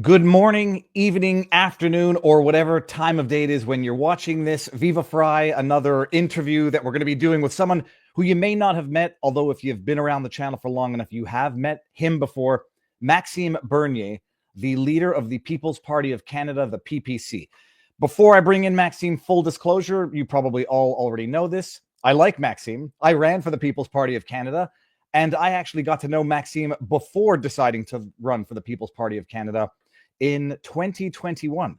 Good morning, evening, afternoon, or whatever time of day it is when you're watching this. Viva Frei, another interview that we're going to be doing with someone who you may not have met, although if you've been around the channel for long enough, you have met him before. Maxime Bernier, the leader of the People's Party of Canada, the PPC. Before I bring in Maxime, full disclosure, you probably all already know this. I like Maxime. I ran for the People's Party of Canada, and I actually got to know Maxime before deciding to run for the People's Party of Canada in 2021.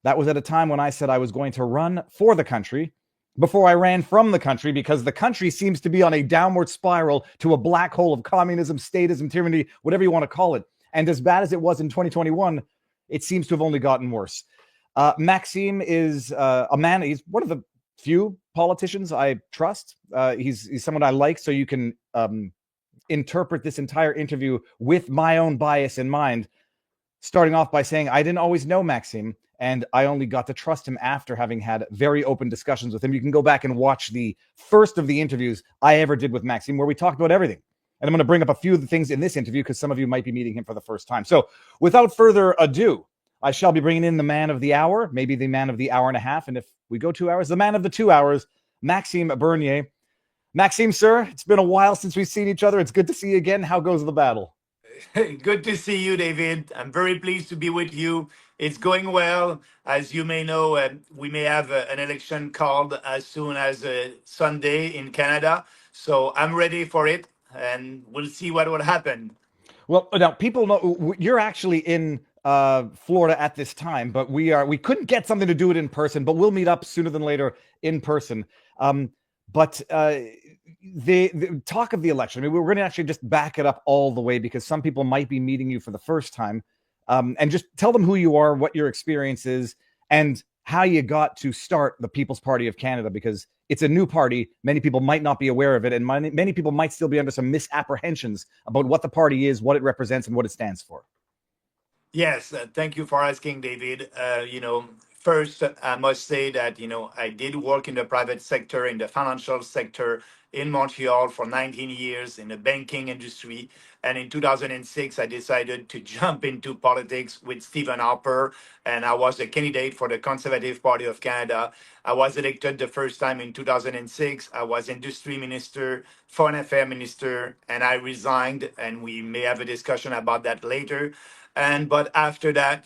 That was at a time when I said I was going to run for the country before I ran from the country, because the country seems to be on a downward spiral to a black hole of communism, statism, tyranny, whatever you want to call it. And as bad as it was in 2021, it seems to have only gotten worse. Maxime is a man. He's one of the few politicians I trust. He's someone I like, so you can interpret this entire interview with my own bias in mind. Starting off by saying I didn't always know Maxime, and I only got to trust him after having had very open discussions with him. You can go back and watch the first of the interviews I ever did with Maxime, where we talked about everything. And I'm going to bring up a few of the things in this interview because some of you might be meeting him for the first time. So without further ado, I shall be bringing in the man of the hour, maybe the man of the hour and a half. And if we go 2 hours, the man of the 2 hours, Maxime Bernier. Maxime, sir, it's been a while since we've seen each other. It's good to see you again. How goes the battle? Good to see you, David. I'm very pleased to be with you. It's going well. As you may know, we may have an election called as soon as Sunday in Canada. So I'm ready for it, and we'll see what will happen. Well, now people know you're actually in Florida at this time, but we couldn't get something to do it in person, but we'll meet up sooner than later in person. But the talk of the election, I mean, we're going to actually just back it up all the way because some people might be meeting you for the first time, and just tell them who you are, what your experience is, and how you got to start the People's Party of Canada, because it's a new party. Many people might not be aware of it, and many people might still be under some misapprehensions about what the party is, what it represents, and what it stands for. Yes, thank you for asking, David. First, I must say that, I did work in the private sector, in the financial sector in Montreal for 19 years in the banking industry. And in 2006, I decided to jump into politics with Stephen Harper, and I was a candidate for the Conservative Party of Canada. I was elected the first time in 2006. I was industry minister, foreign affairs minister, and I resigned, and we may have a discussion about that later. But after that,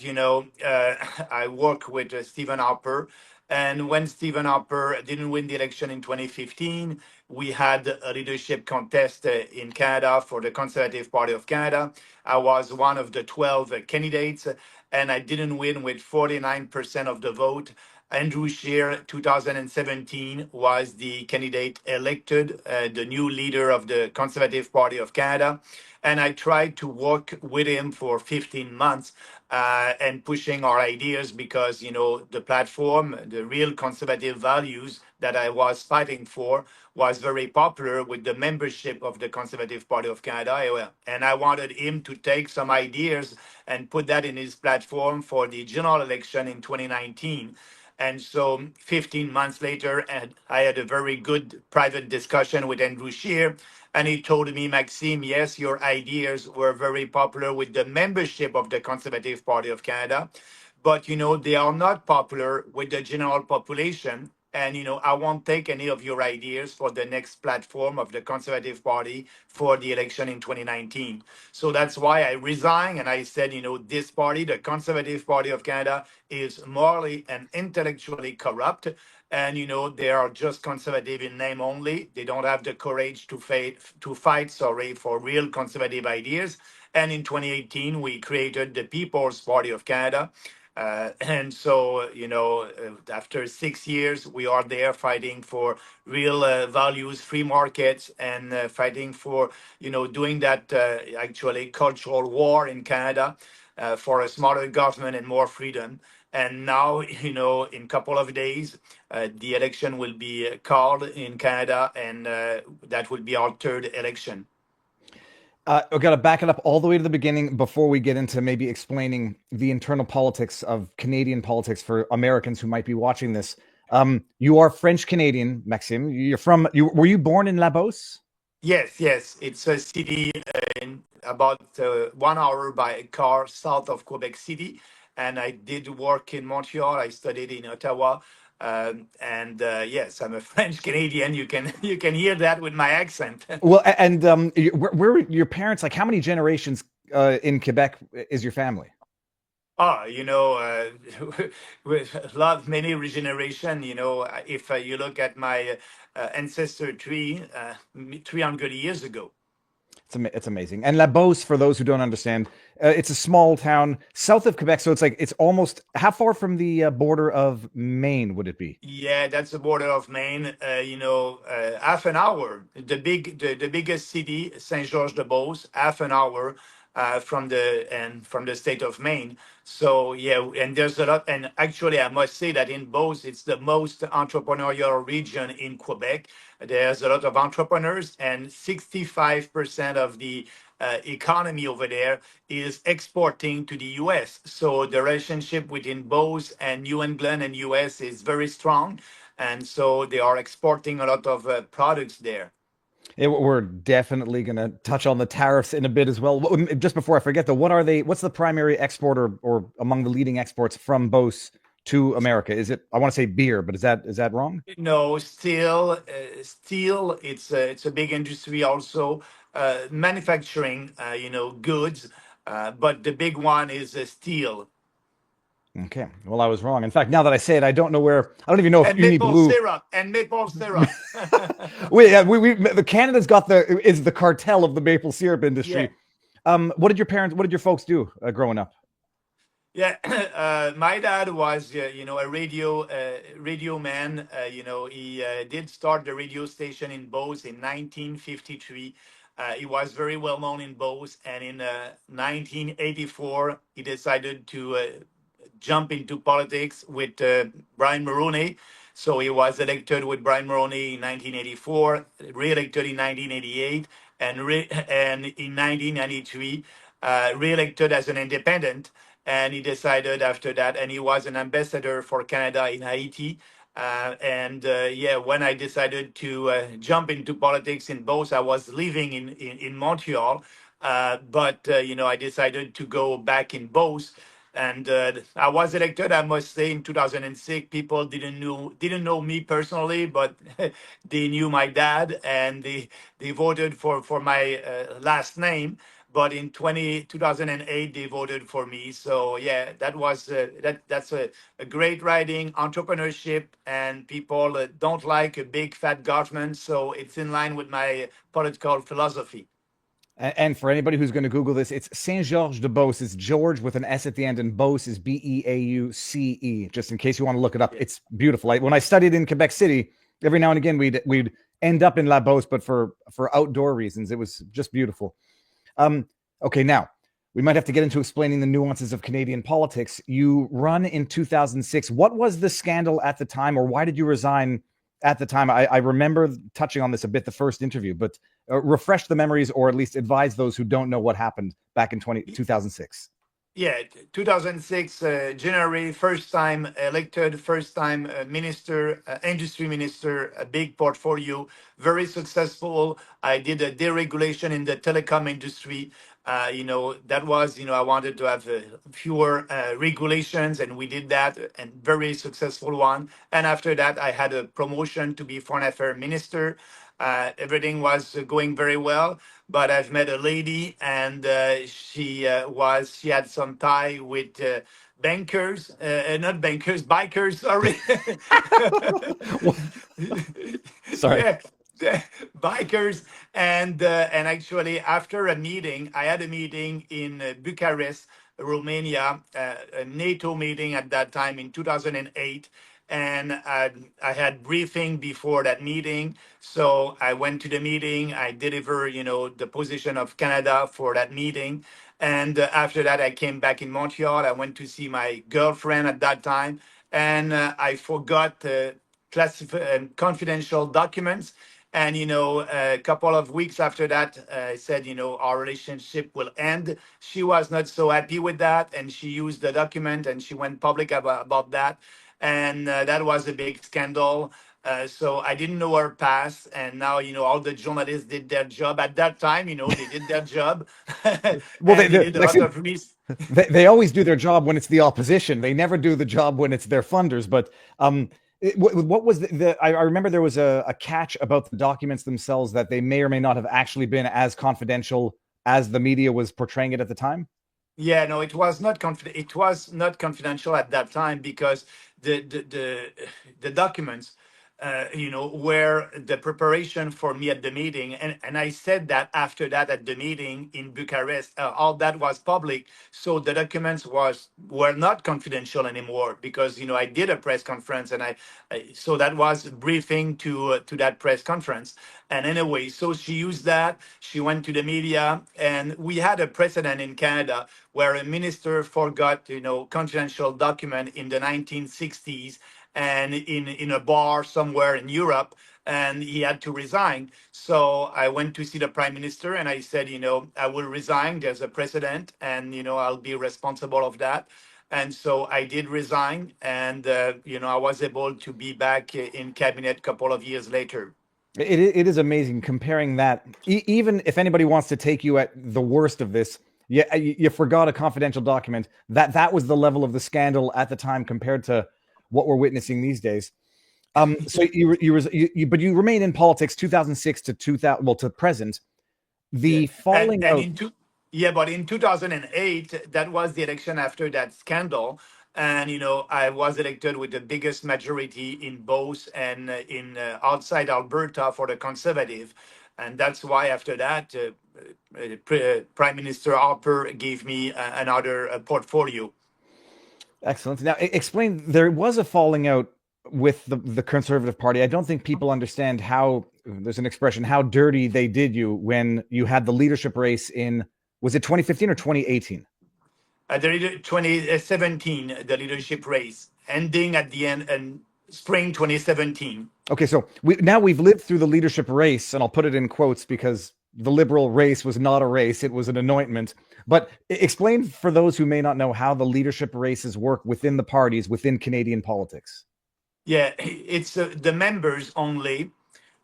I worked with Stephen Harper. And when Stephen Harper didn't win the election in 2015, we had a leadership contest in Canada for the Conservative Party of Canada. I was one of the 12 candidates, and I didn't win with 49% of the vote. Andrew Scheer, 2017, was the candidate elected, the new leader of the Conservative Party of Canada. And I tried to work with him for 15 months and pushing our ideas because, the platform, the real conservative values that I was fighting for was very popular with the membership of the Conservative Party of Canada. And I wanted him to take some ideas and put that in his platform for the general election in 2019. And so 15 months later, and I had a very good private discussion with Andrew Scheer. And he told me, Maxime, yes, your ideas were very popular with the membership of the Conservative Party of Canada, but they are not popular with the general population. And I won't take any of your ideas for the next platform of the Conservative Party for the election in 2019. So that's why I resigned, and I said, this party, the Conservative Party of Canada, is morally and intellectually corrupt. And they are just conservative in name only. They don't have the courage to fight, for real conservative ideas. And in 2018, we created the People's Party of Canada. And so, after 6 years, we are there fighting for real values, free markets, and fighting for, doing that actually cultural war in Canada for a smarter government and more freedom. And now, in a couple of days, the election will be called in Canada, and that will be our third election. I've got to back it up all the way to the beginning before we get into maybe explaining the internal politics of Canadian politics for Americans who might be watching this. You are French Canadian, Maxime. Were you born in La Beauce? Yes, yes. It's a city in about 1 hour by car south of Quebec City. And I did work in Montreal. I studied in Ottawa. And yes, I'm a French Canadian. You can hear that with my accent. Well, and where were your parents? Like, how many generations in Quebec is your family? Ah, with a lot, many regeneration. If you look at my ancestor tree, 300 years ago. It's amazing. And La Beauce, for those who don't understand, it's a small town south of Quebec. So it's almost how far from the border of Maine would it be? Yeah, that's the border of Maine. Half an hour. The biggest city, St-Georges de Beauce, half an hour from the state of Maine. So yeah, and there's a lot. And actually, I must say that in Beauce, it's the most entrepreneurial region in Quebec. There's a lot of entrepreneurs, and 65% of the economy over there is exporting to the US. So the relationship between Bose and New England and US is very strong. And so they are exporting a lot of products there. We're definitely going to touch on the tariffs in a bit as well. Just before I forget, though, what are they? What's the primary export or among the leading exports from Beauce to America? Is it? I want to say beer, but is that wrong? No, steel. It's a big industry also. Manufacturing, goods. But the big one is steel. Okay. Well, I was wrong. In fact, now that I say it, I don't know where. I don't even know if And Uni maple Blue. syrup. And maple syrup. The Canada's got the cartel of the maple syrup Yeah. industry. What did your folks do growing up? Yeah, my dad was, a radio man. He did start the radio station in Beauce in 1953. He was very well known in Beauce, and in 1984, he decided to jump into politics with Brian Mulroney. So he was elected with Brian Mulroney in 1984, re-elected in 1988, and in 1993, re-elected as an independent. And he decided after that, and he was an ambassador for Canada in Haiti. Yeah, when I decided to jump into politics in both, I was living in Montreal. But I decided to go back in both, and I was elected. I must say, in 2006, people didn't know me personally, but they knew my dad, and they voted for my last name. But in 2008, they voted for me. So yeah, that's a great riding, entrepreneurship, and people don't like a big fat government. So it's in line with my political philosophy. And for anybody who's going to Google this, it's Saint-Georges de Beauce. It's George with an S at the end, and Beauce is Beauce. Just in case you want to look it up, Yeah. it's beautiful. When I studied in Quebec City, every now and again we'd end up in La Beauce, but for outdoor reasons, it was just beautiful. Okay, now we might have to get into explaining the nuances of Canadian politics. You run in 2006. What was the scandal at the time, or why did you resign at the time? I remember touching on this a bit the first interview, but refresh the memories, or at least advise those who don't know what happened back in 2006. Yeah, 2006, January, first time elected, first time minister, industry minister, a big portfolio, very successful. I did a deregulation in the telecom industry. That was, I wanted to have fewer regulations, and we did that, and very successful one. And after that, I had a promotion to be foreign affairs minister. Everything was going very well, but I've met a lady, and she had some tie with bankers, not bankers, bikers. Sorry. Sorry. Yeah, bikers, and actually after a meeting, I had a meeting in Bucharest, Romania, a NATO meeting at that time in 2008. And I had briefing before that meeting, so I went to the meeting. I deliver, the position of Canada for that meeting, and after that, I came back in Montreal. I went to see my girlfriend at that time, and I forgot classified confidential documents. And a couple of weeks after that, I said, our relationship will end. She was not so happy with that, and she used the document, and she went public about that. And that was a big scandal. So I didn't know her past, and now all the journalists did their job at that time. They did their job, Well, and they did a lot of research. they always do their job when it's the opposition. They never do the job when it's their funders. But what was I remember there was a catch about the documents themselves, that they may or may not have actually been as confidential as the media was portraying it at the time. Yeah, no, it was not it was not confidential at that time, because the documents, were the preparation for me at the meeting, and I said that after that at the meeting in Bucharest, all that was public, so the documents were not confidential anymore, because I did a press conference, and so that was briefing to that press conference. And anyway, so she used that. She went to the media, and we had a precedent in Canada where a minister forgot, confidential document in the 1960s, and in a bar somewhere in Europe, and he had to resign. So I went to see the prime minister, and I said, I will resign. There's a precedent, and I'll be responsible of that. And so I did resign, and I was able to be back in cabinet a couple of years later. It is amazing comparing that. Even if anybody wants to take you at the worst of this, you forgot a confidential document. That was the level of the scandal at the time compared to what we're witnessing these days. So but you remain in politics 2006 to 2000, well, to present. Yeah, The falling and out. yeah, but in 2008, that was the election after that scandal, and I was elected with the biggest majority in Beauce and in outside Alberta for the Conservative, and that's why after that, Prime Minister Harper gave me another portfolio. Excellent. Now, explain. There was a falling out with the Conservative Party. I don't think people understand how, there's an expression, how dirty they did you when you had the leadership race in, was it 2015 or 2018? 2017, the leadership race, ending at the end in spring 2017. Okay, so we've lived through the leadership race, and I'll put it in quotes because the Liberal race was not a race; it was an anointment. But explain for those who may not know how the leadership races work within the parties within Canadian politics. Yeah, it's the members only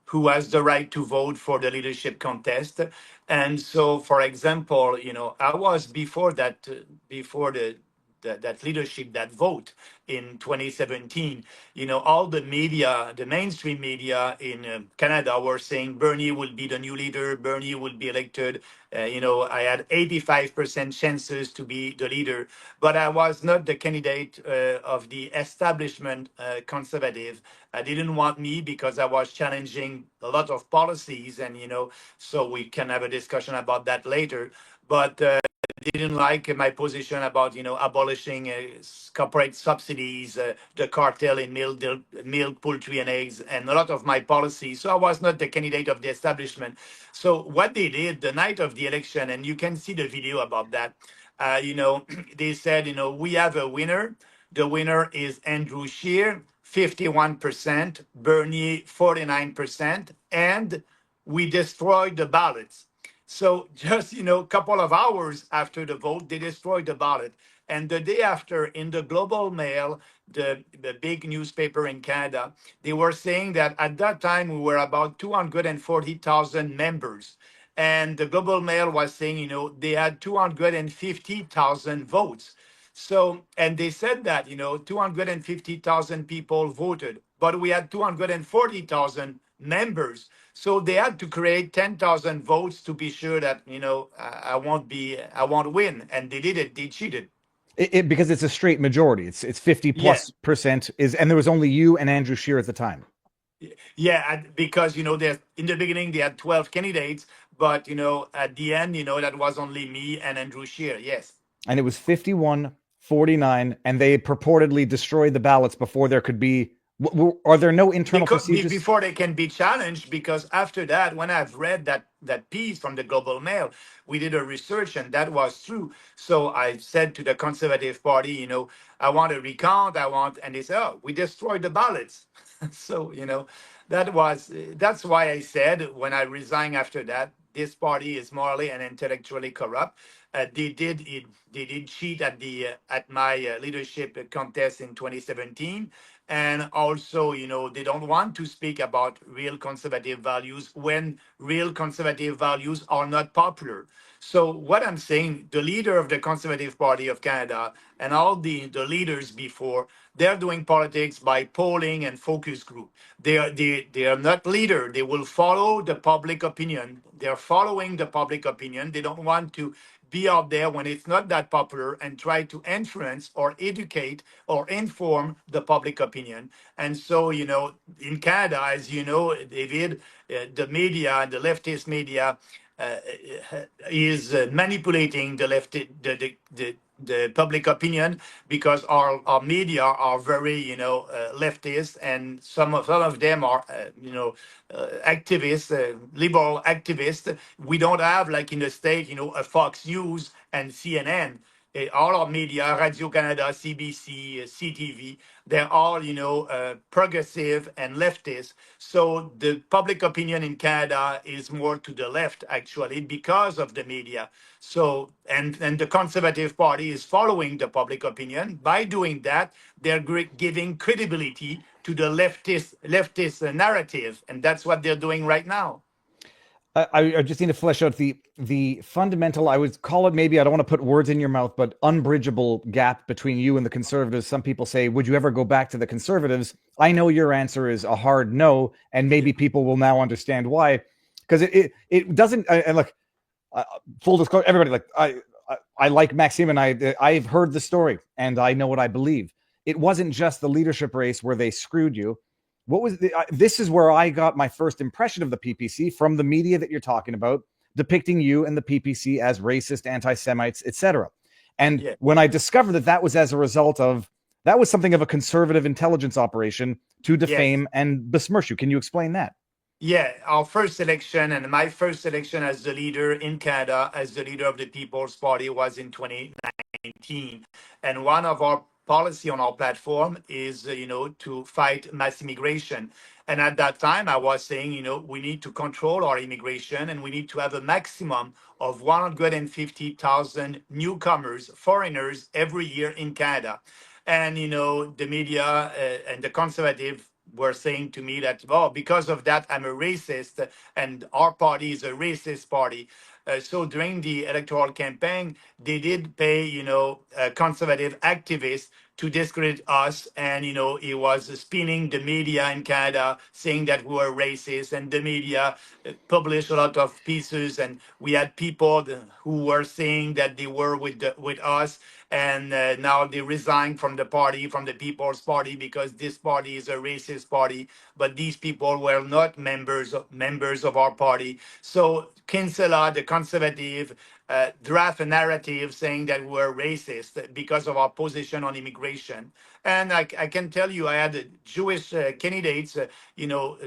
who has the right to vote for the leadership contest. And so, for example, I was before that, before that leadership, that vote in 2017. All the media, the mainstream media in Canada, were saying Bernier will be the new leader. Bernier will be elected. I had 85% chances to be the leader, but I was not the candidate of the establishment conservative. I didn't want me because I was challenging a lot of policies, and so we can have a discussion about that later. But didn't like my position about abolishing corporate subsidies, the cartel in milk, poultry, and eggs, and a lot of my policies. So I was not the candidate of the establishment. So what they did the night of the election, and you can see the video about that. They said, we have a winner. The winner is Andrew Scheer, 51%, Bernier, 49%, and we destroyed the ballots. So just a couple of hours after the vote, they destroyed the ballot. And the day after, in the Global Mail, the big newspaper in Canada, they were saying that at that time we were about 240,000 members. And the Global Mail was saying, they had 250,000 votes. So, and they said that, 250,000 people voted, but we had 240,000 members. So they had to create 10,000 votes to be sure that, I won't win. And they did it. They cheated. Because it's a straight majority. It's 50 Yeah. plus percent and there was only you and Andrew Scheer at the time. Yeah. Because, in the beginning, they had 12 candidates, but, at the end, that was only me and Andrew Scheer. Yes. And it was 51-49, and they purportedly destroyed the ballots before there could be. Are there no internal procedures before they can be challenged? Because after that, when I've read that piece from the Global Mail, we did a research, and that was true. So I said to the Conservative Party, I want a recount. And they said, oh, we destroyed the ballots. So that's why I said when I resigned after that, this party is morally and intellectually corrupt. They did cheat at the at my leadership contest in 2017. And also, they don't want to speak about real conservative values when real conservative values are not popular. So what I'm saying, the leader of the Conservative Party of Canada and all the leaders before, they're doing politics by polling and focus group. They are not leader. They will follow the public opinion. They're following the public opinion. They don't want to be out there when it's not that popular and try to influence or educate or inform the public opinion. And so, in Canada, as you know, David, the media, the leftist media, uh, is manipulating the public opinion because our media are very leftist, and some of them are activists, liberal activists. We don't have, like in the state, a Fox News and CNN. All our media, Radio Canada, CBC, CTV, they're all, progressive and leftist. So the public opinion in Canada is more to the left, actually, because of the media. So, and the Conservative Party is following the public opinion. By doing that, they're giving credibility to the leftist narrative, and that's what they're doing right now. I just need to flesh out the fundamental, I would call it, maybe I don't want to put words in your mouth, but unbridgeable gap between you and the Conservatives. Some people say, would you ever go back to the Conservatives? I know your answer is a hard no, and maybe people will now understand why. Because it doesn't, and look, full disclosure, everybody, like I like Maxime, and I've heard the story, and I know what I believe. It wasn't just the leadership race where they screwed you. What was this is where I got my first impression of the PPC, from the media that you're talking about, depicting you and the PPC as racist, anti-Semites, etc. And when I discovered that was as a result of, that was something of a conservative intelligence operation to defame and besmirch you. Can you explain that? Yeah, our first election and my first election as the leader in Canada, as the leader of the People's Party, was in 2019. And one of our policy on our platform is, to fight mass immigration. And at that time, I was saying, we need to control our immigration, and we need to have a maximum of 150,000 newcomers, foreigners, every year in Canada. And, the media and the conservative were saying to me that, oh, because of that, I'm a racist, and our party is a racist party. So during the electoral campaign, they did pay, conservative activists to discredit us. And, he was spinning the media in Canada, saying that we were racist. And the media published a lot of pieces. And we had people who were saying that they were with us. And now they resigned from the party, from the People's Party, because this party is a racist party. But these people were not members of our party. So Kinsella, the conservative, draft a narrative saying that we're racist because of our position on immigration. And I can tell you, I had Jewish candidates,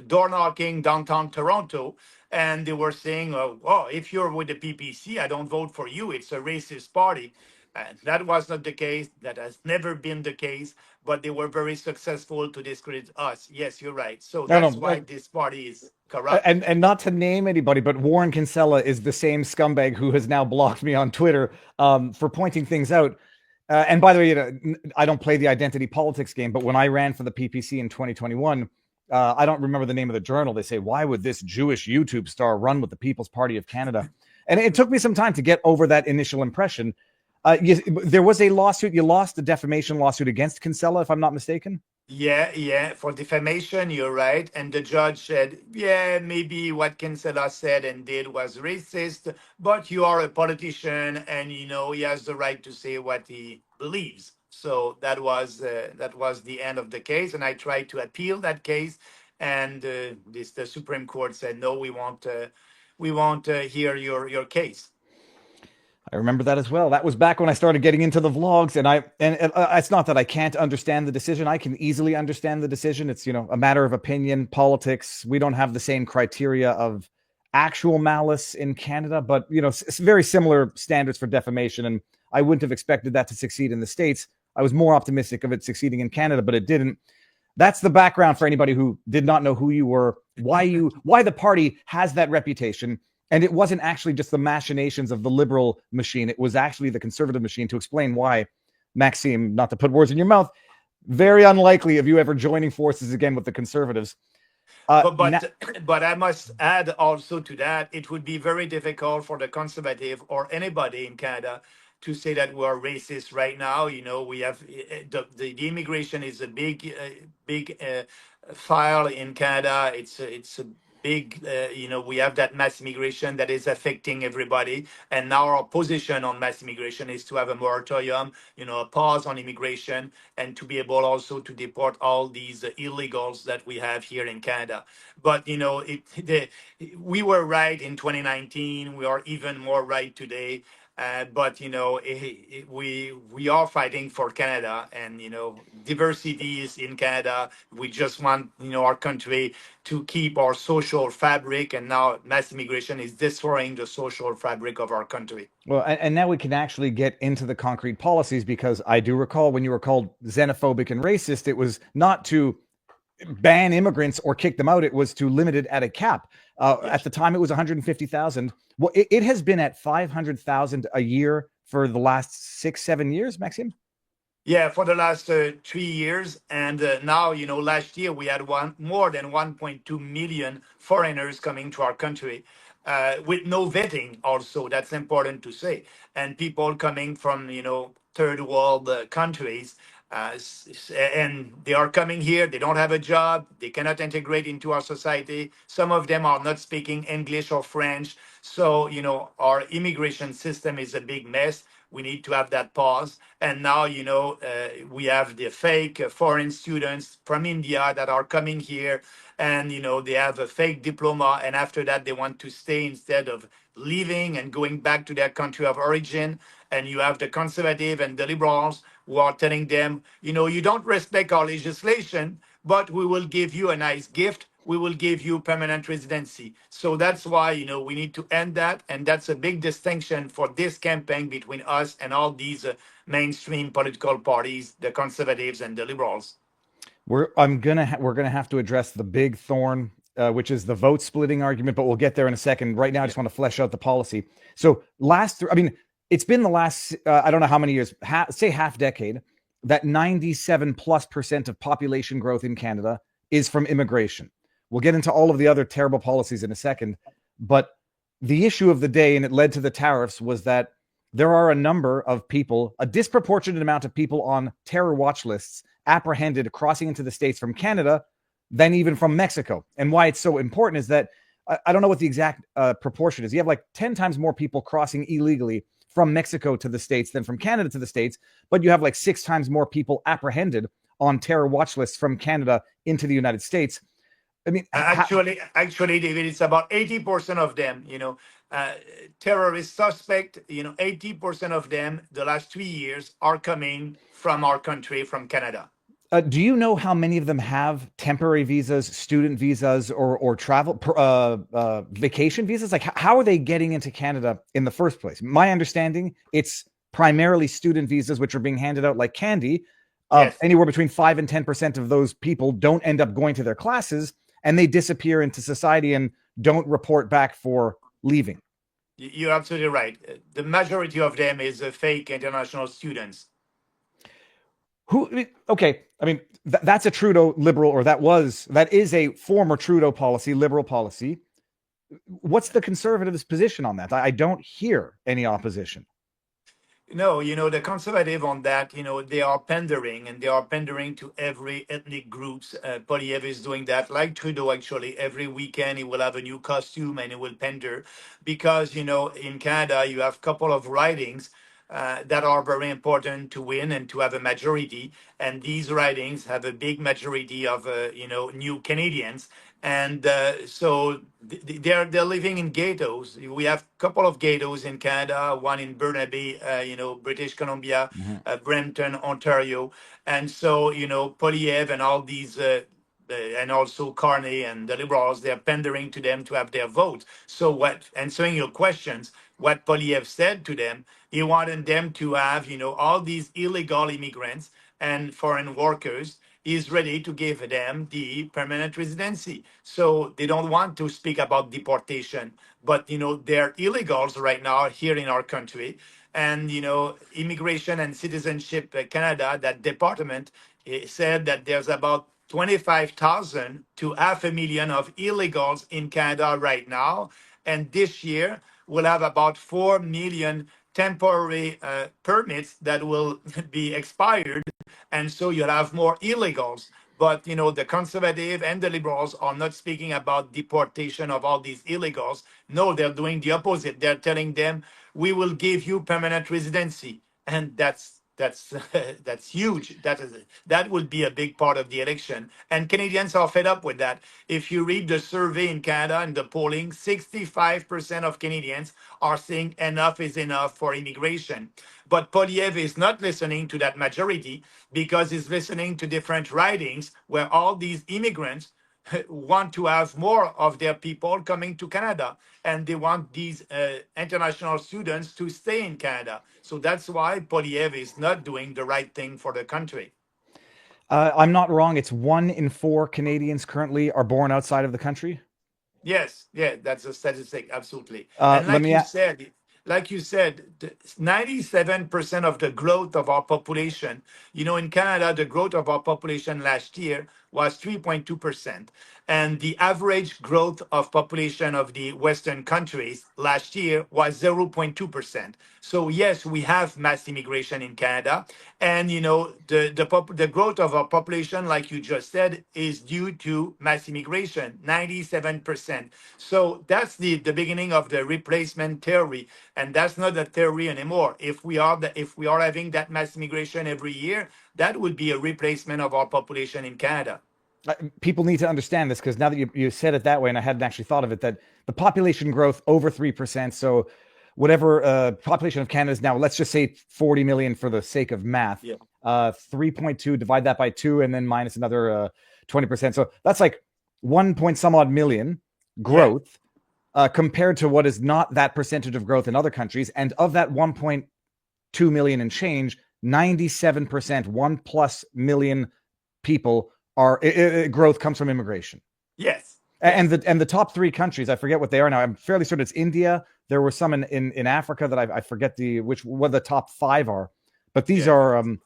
door knocking downtown Toronto, and they were saying, oh, if you're with the PPC, I don't vote for you. It's a racist party. And that was not the case. That has never been the case. But they were very successful to discredit us. Yes, you're right. So that's why this party is corrupt. And not to name anybody, but Warren Kinsella is the same scumbag who has now blocked me on Twitter for pointing things out. And by the way, I don't play the identity politics game, but when I ran for the PPC in 2021, I don't remember the name of the journal. They say, why would this Jewish YouTube star run with the People's Party of Canada? And it took me some time to get over that initial impression. There was a lawsuit. You lost a defamation lawsuit against Kinsella, if I'm not mistaken. Yeah, for defamation, you're right. And the judge said, yeah, maybe what Kinsella said and did was racist, but you are a politician, and he has the right to say what he believes. So that was the end of the case, and I tried to appeal that case, and the Supreme Court said no, we won't hear your case. I remember that as well. That was back when I started getting into the vlogs, and it's not that I can't understand the decision. I can easily understand the decision. It's, a matter of opinion, politics. We don't have the same criteria of actual malice in Canada, but, it's very similar standards for defamation. And I wouldn't have expected that to succeed in the States. I was more optimistic of it succeeding in Canada, but it didn't. That's the background for anybody who did not know who you were, why the party has that reputation. And it wasn't actually just the machinations of the liberal machine. It was actually the conservative machine, to explain why, Maxime, not to put words in your mouth, very unlikely of you ever joining forces again with the conservatives. But Na- but but I must add also to that, it would be very difficult for the conservative or anybody in Canada to say that we are racist right now. We have the immigration is a big file in Canada. It's a big, we have that mass immigration that is affecting everybody. And now our position on mass immigration is to have a moratorium, a pause on immigration, and to be able also to deport all these illegals that we have here in Canada. But we were right in 2019. We are even more right today. But we are fighting for Canada, and diversity is in Canada. We just want our country to keep our social fabric, and now mass immigration is destroying the social fabric of our country. well, and now we can actually get into the concrete policies, because I do recall when you were called xenophobic and racist, it was not to ban immigrants or kick them out. It was to limit it at a cap. At Yes. the time, it was 150,000. Well, it has been at 500,000 a year for the last 6-7 years, Maxime. Yeah, for the last 3 years, and now last year we had more than 1.2 million foreigners coming to our country, with no vetting. Also, that's important to say, and people coming from third world countries, and they are coming here. They don't have a job. They cannot integrate into our society. Some of them are not speaking English or French. So our immigration system is a big mess. We need to have that pause. And now, we have the fake foreign students from India that are coming here, and, they have a fake diploma. And after that, they want to stay instead of leaving and going back to their country of origin. And you have the conservative and the liberals who are telling them, you don't respect our legislation, but we will give you a nice gift. We will give you permanent residency. So that's why, we need to end that. And that's a big distinction for this campaign between us and all these mainstream political parties, the conservatives and the liberals. We're gonna have to address the big thorn, which is the vote splitting argument, but we'll get there in a second. Right now, I Yeah. just want to flesh out the policy. So I mean, it's been the last I don't know how many years, say half decade, that 97+% of population growth in Canada is from immigration. We'll get into all of the other terrible policies in a second, but the issue of the day, and it led to the tariffs, was that there are a number of people, a disproportionate amount of people on terror watch lists apprehended crossing into the States from Canada than even from Mexico. And why it's so important is that I don't know what the exact proportion is. You have like 10 times more people crossing illegally from Mexico to the States than from Canada to the States, but you have like 6 times more people apprehended on terror watch lists from Canada into the United States. I mean, Actually, David, it's about 80% of them, uh, terrorist suspect, 80% of them, the last 3 years, are coming from our country, from Canada. do you know how many of them have temporary visas, student visas, or travel vacation visas? Like, how are they getting into Canada in the first place? My understanding, it's primarily student visas, which are being handed out like candy. Yes. Anywhere between 5 and 10% of those people don't end up going to their classes, and they disappear into society and don't report back for leaving. You're absolutely right. The majority of them is fake international students. Who? Okay, I mean that's a Trudeau liberal, or that is a former Trudeau policy, liberal policy. What's the conservatives' position on that? I don't hear any opposition. No, the conservative on that, they are pandering, and they are pandering to every ethnic groups. Polyev is doing that, like Trudeau. Actually, every weekend he will have a new costume and he will pander, because in Canada you have a couple of ridings that are very important to win and to have a majority, and these ridings have a big majority of new Canadians, and so they're living in ghettos. We have a couple of ghettos in Canada, one in Burnaby, British Columbia, Mhm. Brampton, Ontario, and so Polyev and all these. And also Carney and the Liberals, they're pandering to them to have their vote. So what, answering your questions, what Polyev said to them, he wanted them to have, all these illegal immigrants and foreign workers. is ready to give them the permanent residency. So they don't want to speak about deportation, but they're illegals right now here in our country. And Immigration and Citizenship Canada, that department, said that there's about 25,000 to 500,000 of illegals in Canada right now. And this year, we'll have about 4 million temporary permits that will be expired. And so you'll have more illegals. But the conservative and the liberals are not speaking about deportation of all these illegals. No, they're doing the opposite. They're telling them, we will give you permanent residency. And that's that's huge. That would be a big part of the election, and Canadians are fed up with that. If you read the survey in Canada and the polling, 65% of Canadians are saying enough is enough for immigration. But Poliev is not listening to that majority because he's listening to different writings where all these immigrants want to have more of their people coming to Canada, and they want these international students to stay in Canada. So that's why Poliev is not doing the right thing for the country. I'm not wrong. It's 1 in 4 Canadians currently are born outside of the country. Yes, yeah, that's a statistic, absolutely. Uh, And let me. like you said, 97% of the growth of our population, in Canada, the growth of our population last year was 3.2%. And the average growth of population of the Western countries last year was 0.2%. So yes, we have mass immigration in Canada. And the growth of our population, like you just said, is due to mass immigration, 97%. So that's the beginning of the replacement theory. And that's not a theory anymore. If we are having that mass immigration every year, that would be a replacement of our population in Canada. People need to understand this, because now that you said it that way, and I hadn't actually thought of it, that the population growth over 3%. So whatever population of Canada is now, let's just say 40 million for the sake of math. Yeah. 3.2, divide that by 2, and then minus another 20%. So that's like 1 point some odd million growth, compared to what is not that percentage of growth in other countries. And of that 1.2 million and change, 97%, 1+ million people are growth comes from immigration. Yes. And the top 3 countries, I forget what they are now. I'm fairly certain it's India. There were some in Africa that I forget what the top 5 are, but these are These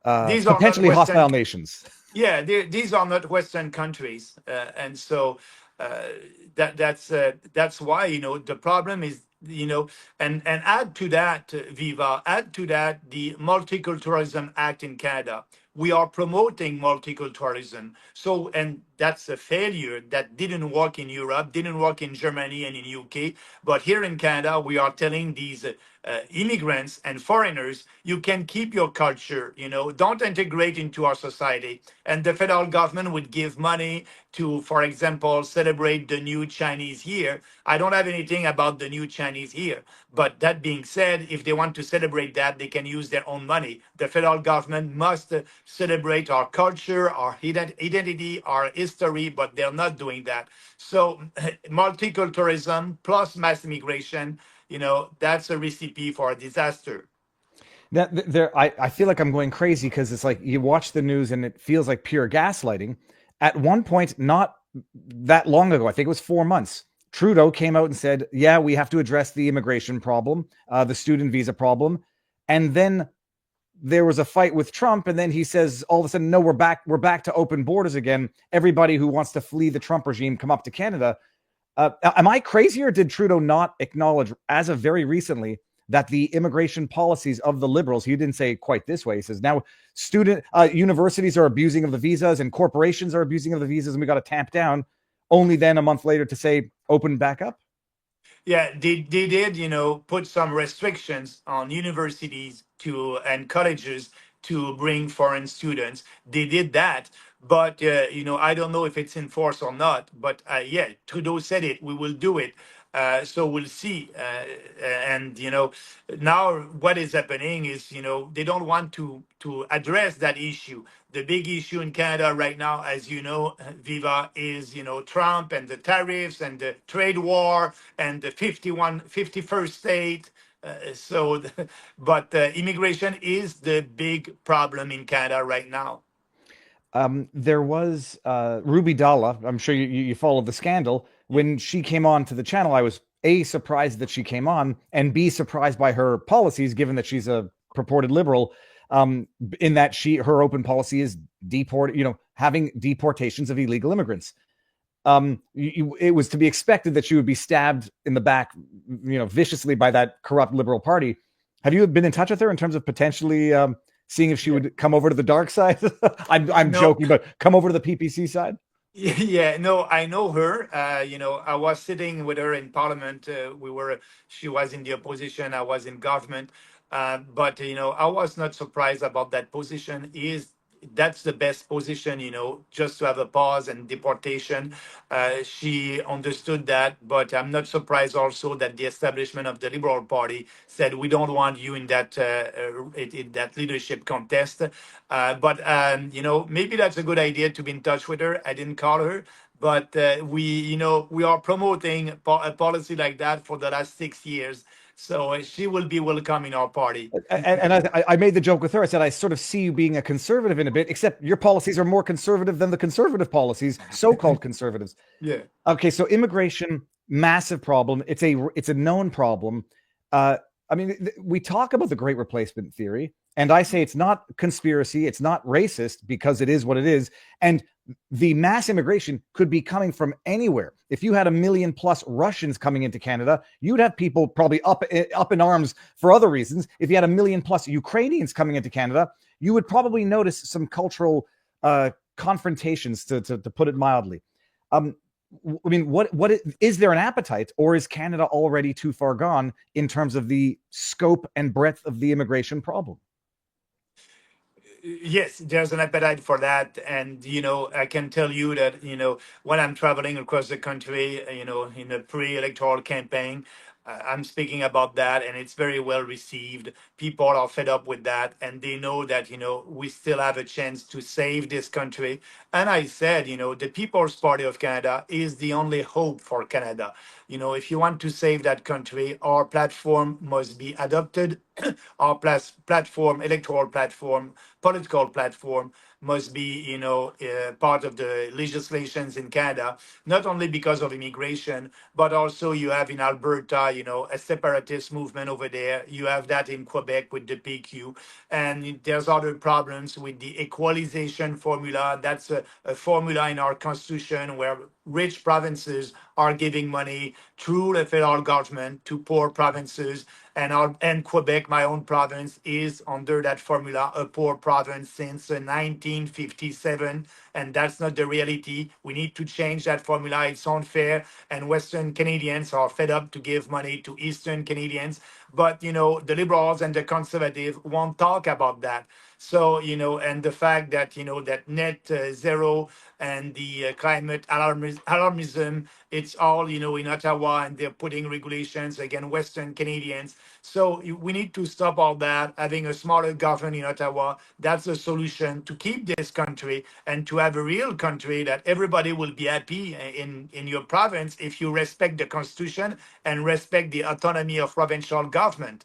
are not potentially Western. hostile nations. Yeah, these are not Western countries, and so that's why the problem is and add to that, Viva, add to that the Multiculturalism Act in Canada. We are promoting multiculturalism, so and that's a failure that didn't work in Europe, didn't work in Germany and in UK, but here in Canada we are telling these immigrants and foreigners, you can keep your culture, don't integrate into our society. And the federal government would give money to, for example, celebrate the new Chinese year. I don't have anything about the new Chinese year. But that being said, if they want to celebrate that, they can use their own money. The federal government must celebrate our culture, our identity, our history, but they're not doing that. So multiculturalism plus mass immigration, that's a recipe for a disaster. I feel like I'm going crazy, because it's like you watch the news and it feels like pure gaslighting. At one point, not that long ago, I think it was 4 months, Trudeau came out and said, yeah, we have to address the immigration problem, the student visa problem. And then there was a fight with Trump, and then he says all of a sudden, no, we're back to open borders again. Everybody who wants to flee the Trump regime, come up to Canada. Am I crazy, or did Trudeau not acknowledge, as of very recently, that the immigration policies of the Liberals, he didn't say quite this way, he says now universities are abusing of the visas and corporations are abusing of the visas, and we got to tamp down, only then a month later to say open back up? Yeah, they did, put some restrictions on universities and colleges to bring foreign students. They did that, but I don't know if it's enforced or not. But yeah, Trudeau said it. We will do it. So we'll see. And now what is happening is they don't want to address that issue. The big issue in Canada right now, as you know, Viva, is Trump and the tariffs and the trade war and the 51st state. But immigration is the big problem in Canada right now. There was Ruby Dalla. I'm sure you followed the scandal. When she came on to the channel, I was A, surprised that she came on, and B, surprised by her policies, given that she's a purported liberal, in that her open policy is having deportations of illegal immigrants. It was to be expected that she would be stabbed in the back, viciously by that corrupt liberal party. Have you been in touch with her in terms of potentially seeing if she would come over to the dark side? I'm No. joking, but come over to the PPC side. Yeah, no, I know her. I was sitting with her in Parliament. She was in the opposition. I was in government. But I was not surprised about that position. That's the best position, just to have a pause and deportation. She understood that, but I'm not surprised also that the establishment of the Liberal Party said we don't want you in that in that leadership contest. But maybe that's a good idea to be in touch with her. I didn't call her, but we are promoting a policy like that for the last 6 years. So she will be welcome in our party. And I made the joke with her. I said, I sort of see you being a conservative in a bit, except your policies are more conservative than the conservative policies, so-called conservatives. Yeah. Okay, so immigration, massive problem. It's a known problem. I mean, we talk about the Great Replacement theory, and I say it's not conspiracy, it's not racist because it is what it is. And the mass immigration could be coming from anywhere. If you had 1 million plus Russians coming into Canada, you'd have people probably up in arms for other reasons. If you had 1 million plus Ukrainians coming into Canada, you would probably notice some cultural confrontations, to put it mildly. I mean, what is there an appetite, or is Canada already too far gone in terms of the scope and breadth of the immigration problem? Yes, there's an appetite for that. And, I can tell you that, when I'm traveling across the country, in a pre-electoral campaign, I'm speaking about that, and it's very well received. People are fed up with that, and they know that, we still have a chance to save this country. And I said, the People's Party of Canada is the only hope for Canada. If you want to save that country, our platform must be adopted. Our platform, electoral platform, political platform must be, part of the legislations in Canada, not only because of immigration, but also you have in Alberta, a separatist movement over there. You have that in Quebec with the PQ. And there's other problems with the equalization formula. That's a formula in our constitution where rich provinces are giving money through the federal government to poor provinces. And Quebec, my own province, is under that formula a poor province since 1957, and that's not the reality. We need to change that formula. It's unfair, and Western Canadians are fed up to give money to Eastern Canadians. But the Liberals and the Conservative won't talk about that. So and the fact that that net zero and the climate alarmism, it's all in Ottawa, and they're putting regulations against Western Canadians. So we need to stop all that. Having a smaller government in Ottawa, that's the solution to keep this country and to have a real country that everybody will be happy in your province if you respect the Constitution and respect the autonomy of provincial government.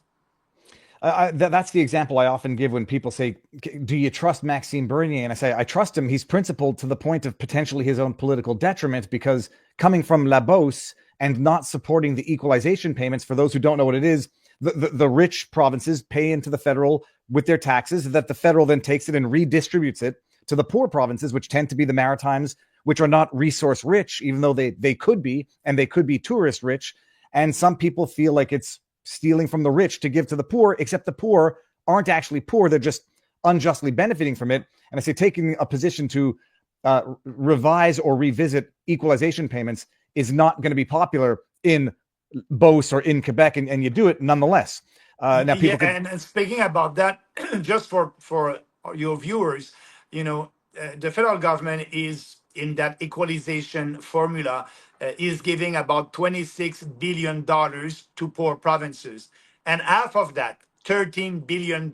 That's the example I often give when people say, do you trust Maxime Bernier? And I say, I trust him. He's principled to the point of potentially his own political detriment, because coming from La Beauce and not supporting the equalization payments, for those who don't know what it is, the rich provinces pay into the federal with their taxes, that the federal then takes it and redistributes it to the poor provinces, which tend to be the Maritimes, which are not resource rich, even though they could be, and they could be tourist rich. And some people feel like it's stealing from the rich to give to the poor, except the poor aren't actually poor. They're just unjustly benefiting from it. And I say taking a position to revise or revisit equalization payments is not going to be popular in Beauce or in Quebec, and you do it nonetheless. Now, people and speaking about that, just for your viewers, the federal government is in that equalization formula, is giving about $26 billion to poor provinces, and half of that, $13 billion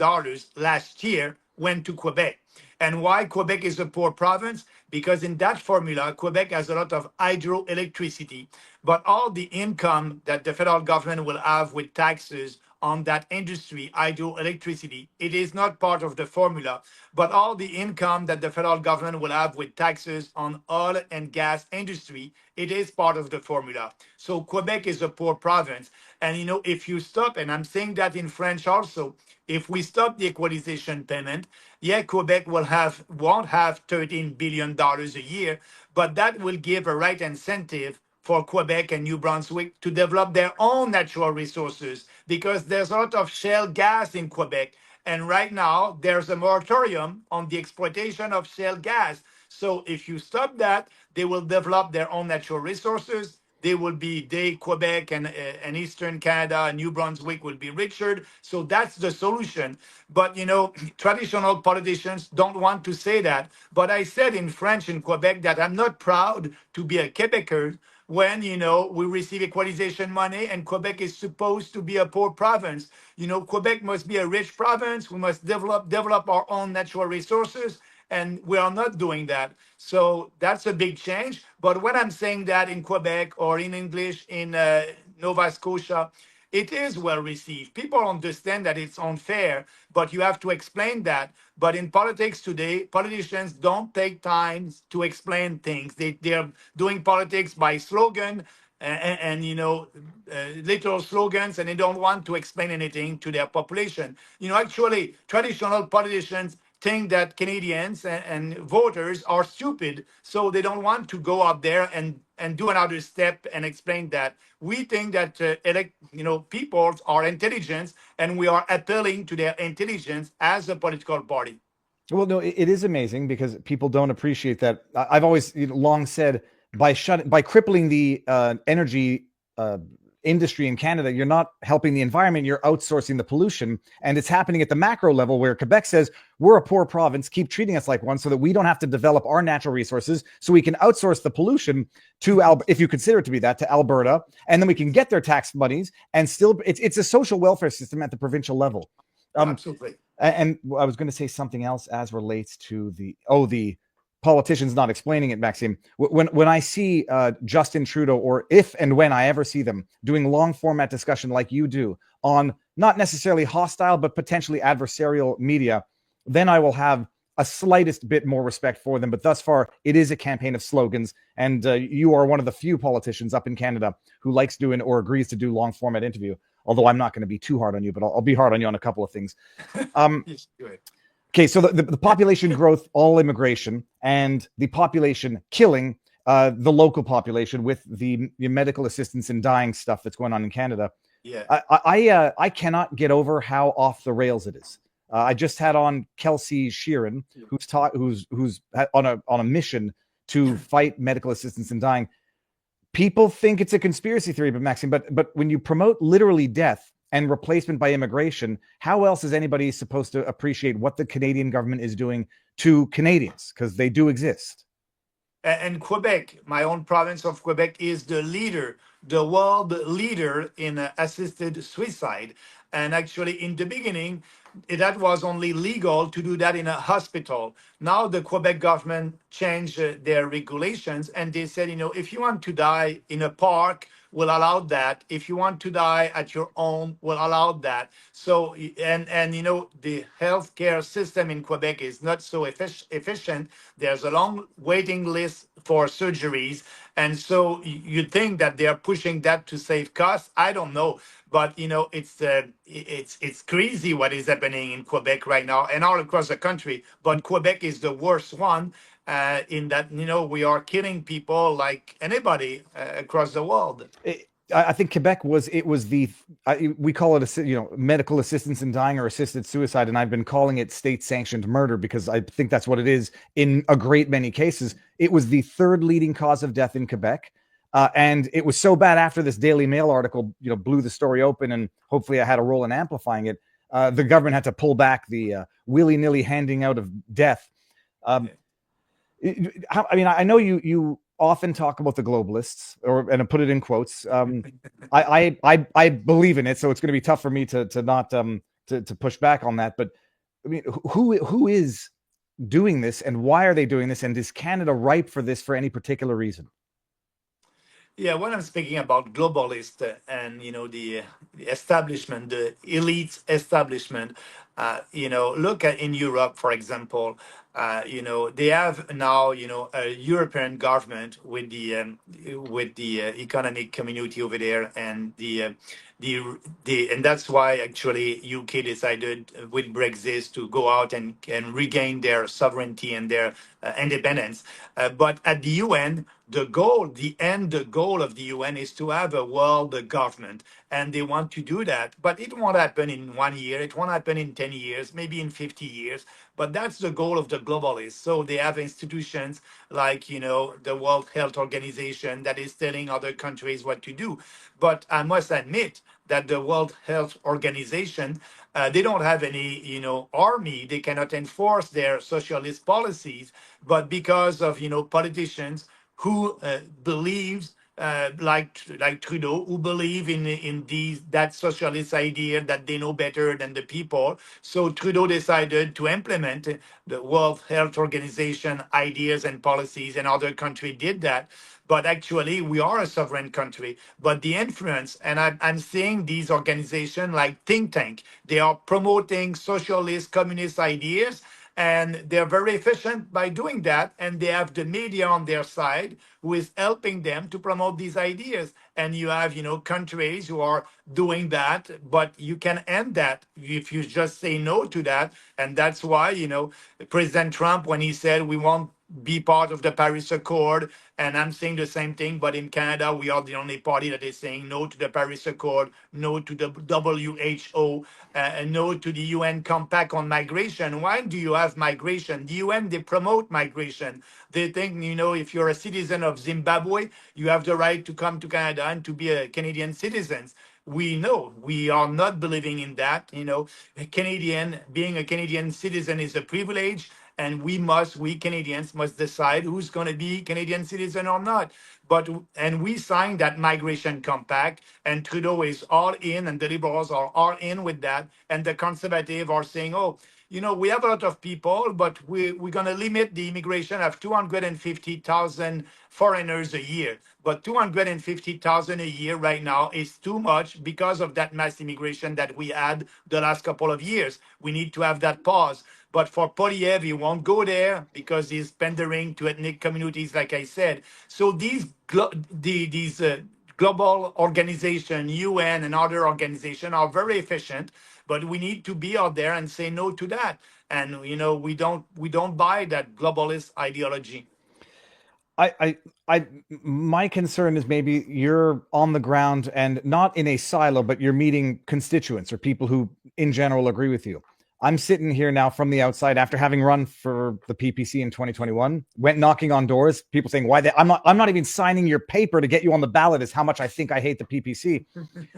last year, went to Quebec. And why Quebec is a poor province? Because in that formula, Quebec has a lot of hydroelectricity, but all the income that the federal government will have with taxes on that industry, hydroelectricity. It is not part of the formula, but all the income that the federal government will have with taxes on oil and gas industry, it is part of the formula. So Quebec is a poor province. And if you stop, and I'm saying that in French also, if we stop the equalization payment, yeah, Quebec won't have $13 billion a year, but that will give a right incentive for Quebec and New Brunswick to develop their own natural resources, because there's a lot of shale gas in Quebec. And right now, there's a moratorium on the exploitation of shale gas. So if you stop that, they will develop their own natural resources. Quebec and Eastern Canada and New Brunswick will be richer. So that's the solution. But traditional politicians don't want to say that. But I said in French in Quebec that I'm not proud to be a Quebecer when we receive equalization money and Quebec is supposed to be a poor province. Quebec must be a rich province. We must develop our own natural resources, and we are not doing that. So that's a big change. But when I'm saying that in Quebec or in English in Nova Scotia, it is well received. People understand that it's unfair, but you have to explain that. But in politics today, politicians don't take time to explain things. They're doing politics by slogan and little slogans, and they don't want to explain anything to their population. Actually, traditional politicians think that Canadians and voters are stupid, so they don't want to go out there and do another step and explain that. We think that people are intelligent, and we are appealing to their intelligence as a political party. Well, no, it is amazing because people don't appreciate that. I've always long said by crippling the energy industry in Canada, you're not helping the environment, you're outsourcing the pollution. And it's happening at the macro level where Quebec says, we're a poor province, keep treating us like one so that we don't have to develop our natural resources, so we can outsource the pollution to, if you consider it to be that, to Alberta, and then we can get their tax monies, and still, it's a social welfare system at the provincial level. Absolutely. And I was going to say something else as relates to the politicians not explaining it, Maxime. When I see Justin Trudeau, or if and when I ever see them doing long format discussion like you do on not necessarily hostile but potentially adversarial media, then I will have a slightest bit more respect for them. But thus far, it is a campaign of slogans, and you are one of the few politicians up in Canada who likes doing or agrees to do long format interview. Although I'm not going to be too hard on you, but I'll be hard on you on a couple of things. Okay, so the population growth, all immigration, and the population killing the local population with the medical assistance and dying stuff that's going on in Canada. Yeah, I cannot get over how off the rails it is. I just had on Kelsey Sheeran, who's on a mission to fight medical assistance and dying. People think it's a conspiracy theory, but Maxime, but when you promote literally death and replacement by immigration, how else is anybody supposed to appreciate what the Canadian government is doing to Canadians? Because they do exist. And Quebec, my own province of Quebec, is the world leader in assisted suicide. And actually, in the beginning, that was only legal to do that in a hospital. Now the Quebec government changed their regulations, and they said, if you want to die in a park, we'll allow that. If you want to die at your home, we'll allow that. So, and the healthcare system in Quebec is not so efficient. There's a long waiting list for surgeries. And so you'd think that they're pushing that to save costs. I don't know. But it's crazy what is happening in Quebec right now and all across the country. But Quebec is the worst one in that we are killing people like anybody across the world. I think Quebec was we call it medical assistance in dying or assisted suicide, and I've been calling it state-sanctioned murder because I think that's what it is in a great many cases. It was the third leading cause of death in Quebec. And it was so bad after this Daily Mail article, blew the story open, and hopefully I had a role in amplifying it. The government had to pull back the willy-nilly handing out of death. I know you often talk about the globalists, and I put it in quotes. I believe in it, so it's going to be tough for me to not to push back on that. But I mean, who is doing this, and why are they doing this? And is Canada ripe for this for any particular reason? Yeah, when I'm speaking about globalist and the establishment, the elite establishment, look at in Europe, for example, they have now a European government with the economic community over there, and and that's why actually UK decided with Brexit to go out and regain their sovereignty and their independence. But at the UN, the goal of the UN is to have a world government, and they want to do that. But it won't happen in 1 year. It won't happen in 10 years, maybe in 50 years. But that's the goal of the globalists. So they have institutions like, the World Health Organization that is telling other countries what to do. But I must admit that the World Health Organization, they don't have any, army. They cannot enforce their socialist policies. But because of, politicians who believes like Trudeau, who believe in that socialist idea that they know better than the people. So Trudeau decided to implement the World Health Organization ideas and policies, and other countries did that. But actually, we are a sovereign country. But the influence, and I'm seeing these organizations like think tank, they are promoting socialist, communist ideas, and they're very efficient by doing that, and they have the media on their side who is helping them to promote these ideas. And you have countries who are doing that, but you can end that if you just say no to that. And that's why President Trump, when he said we won't be part of the Paris Accord, and I'm saying the same thing, but in Canada, we are the only party that is saying no to the Paris Accord, no to the WHO, and no to the UN Compact on migration. Why do you have migration? The UN, they promote migration. They think, if you're a citizen of Zimbabwe, you have the right to come to Canada and to be a Canadian citizen. We know we are not believing in that. Being a Canadian citizen is a privilege, and we Canadians must decide who's going to be Canadian citizen or not. And we signed that migration compact, and Trudeau is all in, and the Liberals are all in with that, and the Conservatives are saying, oh, we have a lot of people, but we're going to limit the immigration of 250,000 foreigners a year. But 250,000 a year right now is too much because of that mass immigration that we had the last couple of years. We need to have that pause. But for Polyev, he won't go there because he's pandering to ethnic communities, like I said. So these global organization, UN and other organizations are very efficient, but we need to be out there and say no to that. And we don't buy that globalist ideology. I, my concern is maybe you're on the ground and not in a silo, but you're meeting constituents or people who, in general, agree with you. I'm sitting here now from the outside after having run for the PPC in 2021. Went knocking on doors, people saying why they. I'm not even signing your paper to get you on the ballot. Is how much I think I hate the PPC.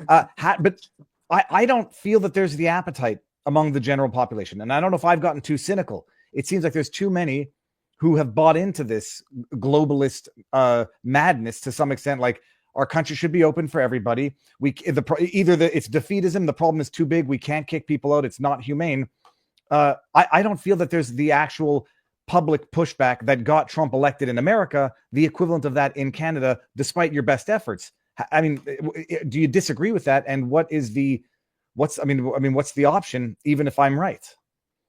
But I don't feel that there's the appetite among the general population, and I don't know if I've gotten too cynical. It seems like there's too many who have bought into this globalist madness to some extent. Like our country should be open for everybody. It's defeatism. The problem is too big. We can't kick people out. It's not humane. I don't feel that there's the actual public pushback that got Trump elected in America, the equivalent of that in Canada, despite your best efforts. I mean, do you disagree with that? And what's the option, even if I'm right?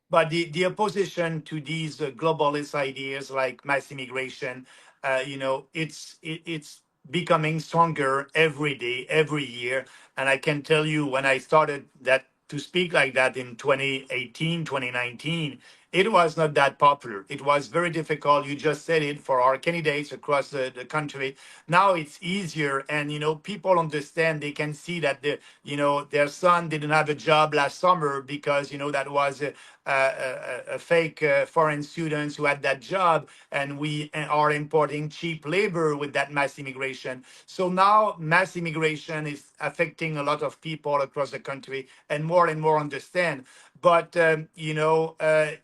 But the opposition to these globalist ideas like mass immigration, it's becoming stronger every day, every year. And I can tell you, when I started that to speak like that in 2018, 2019, it was not that popular. It was very difficult. You just said it, for our candidates across the country. Now it's easier, and people understand. They can see that their son didn't have a job last summer because that was a fake foreign students who had that job, and we are importing cheap labor with that mass immigration. So now mass immigration is affecting a lot of people across the country, and more understand. But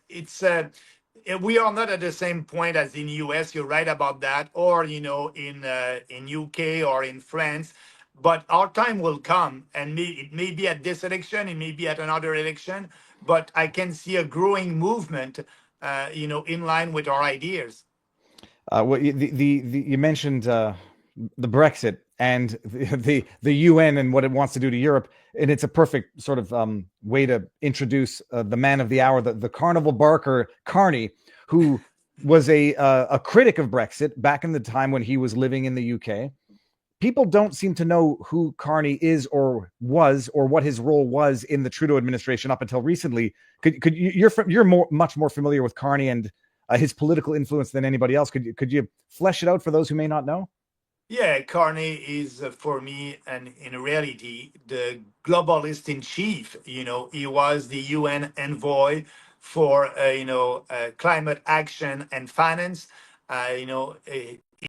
it's we are not at the same point as in US. You're right about that, or in UK or in France. But our time will come, and it may be at this election, it may be at another election. But I can see a growing movement, in line with our ideas. You mentioned the Brexit and the UN and what it wants to do to Europe. And it's a perfect sort of way to introduce the man of the hour, the carnival barker Carney, who was a critic of Brexit back in the time when he was living in the UK. People don't seem to know who Carney is or was, or what his role was in the Trudeau administration up until recently. You're much more familiar with Carney and his political influence than anybody else. Could you flesh it out for those who may not know? Yeah, Carney is for me, and in reality, the globalist in chief. He was the UN envoy for climate action and finance.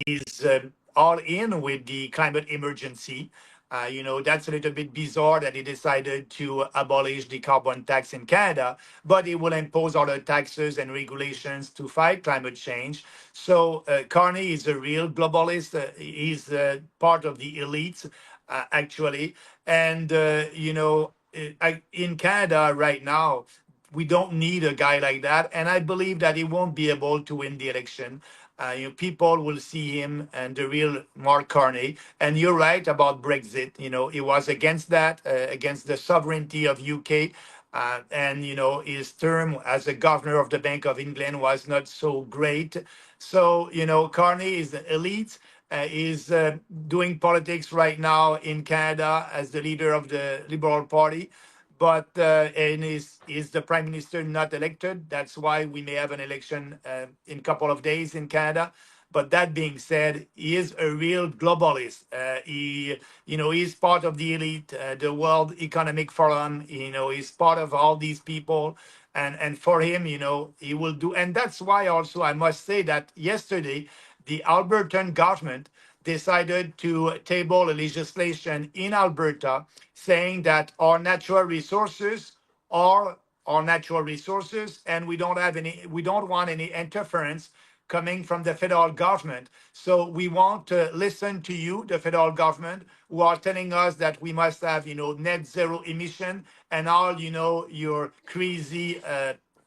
He's all in with the climate emergency. That's a little bit bizarre that he decided to abolish the carbon tax in Canada, but he will impose other taxes and regulations to fight climate change. So Carney is a real globalist. He's part of the elite, actually. And, in Canada right now, we don't need a guy like that. And I believe that he won't be able to win the election. People will see him and the real Mark Carney. And you're right about Brexit. He was against that, against the sovereignty of UK. And his term as a governor of the Bank of England was not so great. So Carney is the elite. Is doing politics right now in Canada as the leader of the Liberal Party, but and is the prime minister not elected? That's why we may have an election in a couple of days in Canada. But that being said, he is a real globalist. He's part of the elite, the World Economic Forum. He's part of all these people, and for him, he will do. And that's why also I must say that yesterday, the Albertan government decided to table a legislation in Alberta saying that our natural resources are our natural resources, and we don't want any interference coming from the federal government. So we want to listen to you, the federal government, who are telling us that we must have, net zero emission and all, your crazy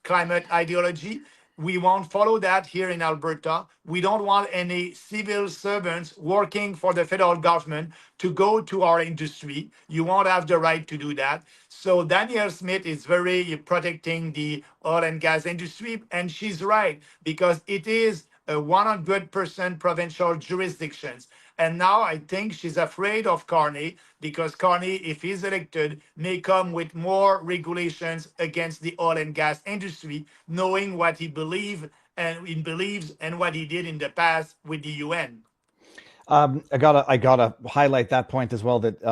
climate ideology. We won't follow that here in Alberta. We don't want any civil servants working for the federal government to go to our industry. You won't have the right to do that. So Danielle Smith is very protecting the oil and gas industry, and she's right, because it is a 100% provincial jurisdictions. And now I think she's afraid of Carney, because Carney, if he's elected, may come with more regulations against the oil and gas industry, knowing what he believes and what he did in the past with the UN. I gotta highlight that point as well. That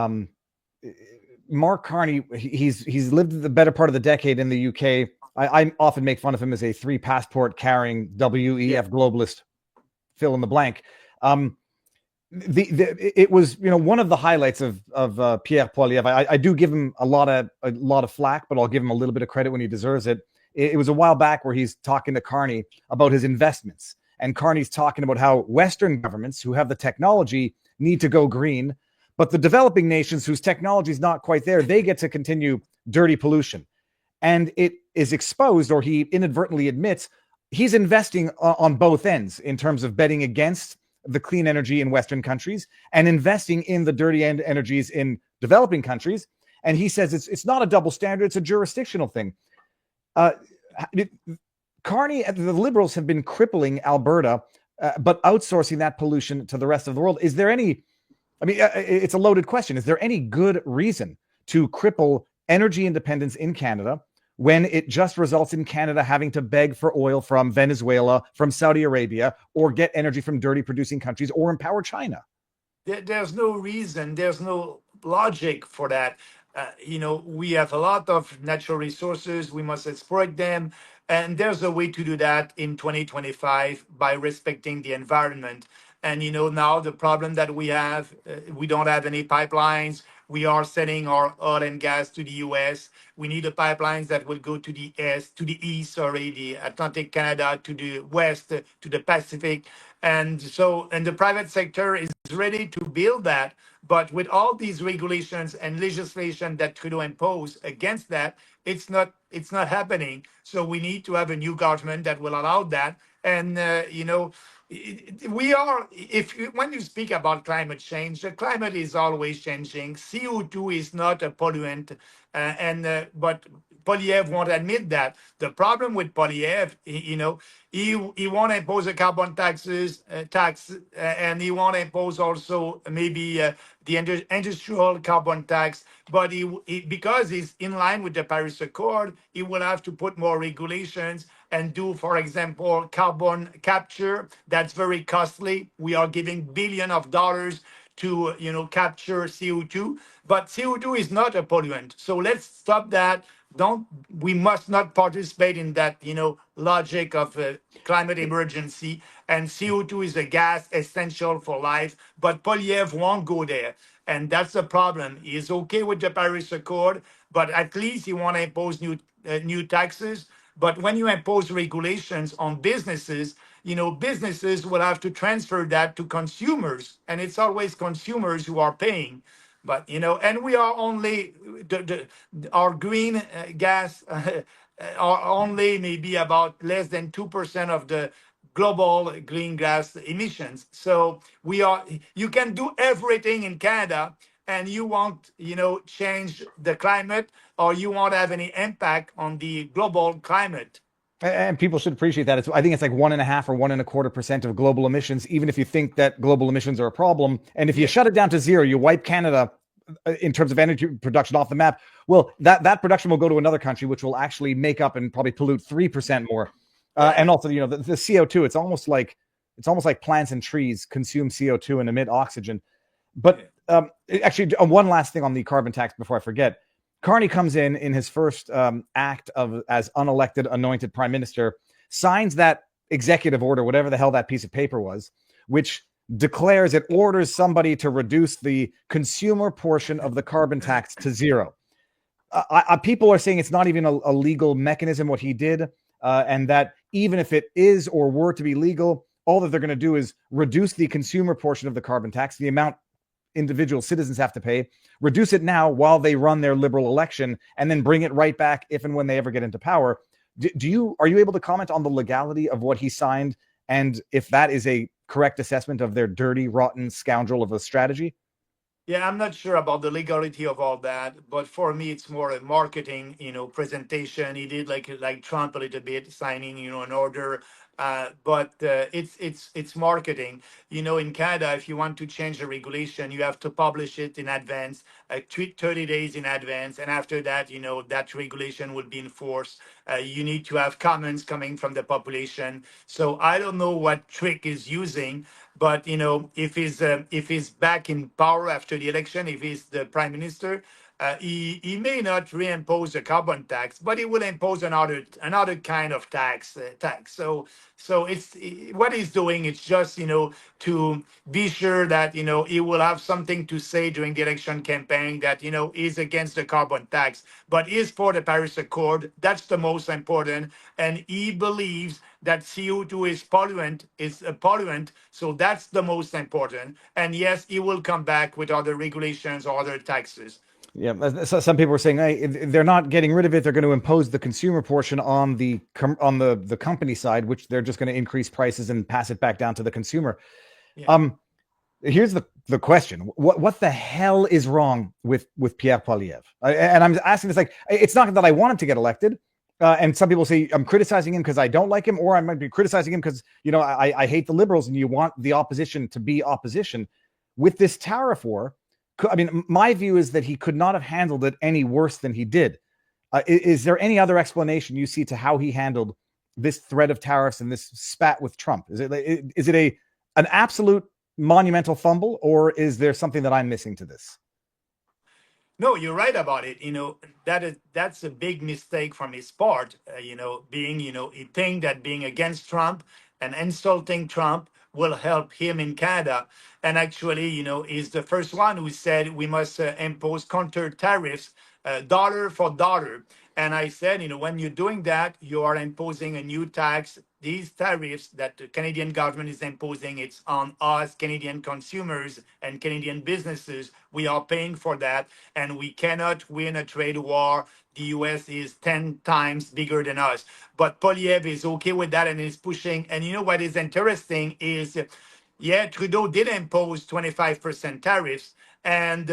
Mark Carney, he's lived the better part of the decade in the UK. I often make fun of him as a three passport carrying WEF globalist, fill in the blank. It was one of the highlights of Pierre Poilievre. I do give him a lot of flack, but I'll give him a little bit of credit when he deserves it. It was a while back where he's talking to Carney about his investments, and Carney's talking about how Western governments who have the technology need to go green, but the developing nations whose technology is not quite there, they get to continue dirty pollution. And it is exposed, or he inadvertently admits, he's investing on both ends in terms of betting against the clean energy in Western countries and investing in the dirty energies in developing countries. And he says it's not a double standard, it's a jurisdictional thing. Carney, the Liberals have been crippling Alberta, but outsourcing that pollution to the rest of the world. Is there any, it's a loaded question. Is there any good reason to cripple energy independence in Canada when it just results in Canada having to beg for oil from Venezuela, from Saudi Arabia, or get energy from dirty producing countries, or empower China? There's no reason, there's no logic for that. We have a lot of natural resources, we must exploit them. And there's a way to do that in 2025 by respecting the environment. And now the problem that we don't have any pipelines. We are sending our oil and gas to the US. We need the pipelines that will go to the east, sorry, the Atlantic Canada, to the west, to the Pacific. And the private sector is ready to build that. But with all these regulations and legislation that Trudeau imposed against that, it's not happening. So we need to have a new government that will allow that. And we are, when you speak about climate change, the climate is always changing. CO2 is not a pollutant, but Polyev won't admit that. The problem with Polyev, he won't impose a carbon tax, and he won't impose also maybe the industrial carbon tax. But because he's in line with the Paris Accord, he will have to put more regulations and do, for example, carbon capture. That's very costly. We are giving billions of dollars to capture CO2, but CO2 is not a pollutant. So let's stop that. Don't We must not participate in that logic of climate emergency. And CO2 is a gas essential for life, but Polyev won't go there. And that's the problem. He's okay with the Paris Accord, but at least he won't impose new taxes. But when you impose regulations on businesses, businesses will have to transfer that to consumers, and it's always consumers who are paying. But and we are only our green gas are only maybe about less than 2% of the global green gas emissions. So you can do everything in Canada, and you won't change the climate, or you won't have any impact on the global climate. And people should appreciate that. I think it's like 1.5 or 1.25% of global emissions, even if you think that global emissions are a problem. And if you shut it down to zero, you wipe Canada in terms of energy production off the map. Well, that production will go to another country, which will actually make up and probably pollute 3% more. And also, the CO2, it's almost like plants and trees consume CO2 and emit oxygen. But actually, one last thing on the carbon tax before I forget. Carney comes in his first act as unelected, anointed prime minister, signs that executive order, whatever the hell that piece of paper was, which declares it orders somebody to reduce the consumer portion of the carbon tax to zero. People are saying it's not even a legal mechanism what he did, and that even if it is or were to be legal, all that they're going to do is reduce the consumer portion of the carbon tax, the amount individual citizens have to pay, reduce it now while they run their liberal election, and then bring it right back if and when they ever get into power. Are you able to comment on the legality of what he signed, and if that is a correct assessment of their dirty, rotten scoundrel of a strategy? Yeah, I'm not sure about the legality of all that, but for me, it's more a marketing, presentation. He did like Trump a little bit, signing, an order. But it's marketing. In Canada, if you want to change a regulation, you have to publish it in advance, 30 days in advance, and after that, that regulation will be enforced. You need to have comments coming from the population. So I don't know what trick is using. But if he's back in power after the election, if he's the prime minister, he may not reimpose a carbon tax, but he will impose another kind of tax. So it's what he's doing. It's just to be sure that he will have something to say during the election campaign that is against the carbon tax, but is for the Paris Accord. That's the most important, and he believes that CO2 is a pollutant. So that's the most important. And yes, he will come back with other regulations or other taxes. Yeah, so some people are saying, hey, they're not getting rid of it. They're going to impose the consumer portion on the company side, which they're just going to increase prices and pass it back down to the consumer. Yeah. Here's the question: what the hell is wrong with Pierre Poilievre? And I'm asking this, like, it's not that I want him to get elected. And some people say I'm criticizing him because I don't like him, or I might be criticizing him because I hate the Liberals, and you want the opposition to be opposition. With this tariff war, I mean, my view is that he could not have handled it any worse than he did. Is there any other explanation you see to how he handled this threat of tariffs and this spat with Trump? Is it an absolute monumental fumble, or is there something that I'm missing to this? No, you're right about it. That's a big mistake from his part. He think that being against Trump and insulting Trump will help him in Canada. And actually, he's the first one who said we must impose counter tariffs, dollar for dollar. And I said, when you're doing that, you are imposing a new tax. these tariffs that the Canadian government is imposing, it's on us, Canadian consumers and Canadian businesses. We are paying for that, and we cannot win a trade war. The US is 10 times bigger than us. But Polyev is okay with that and is pushing. And you know what is interesting is, yeah, Trudeau did impose 25% tariffs. And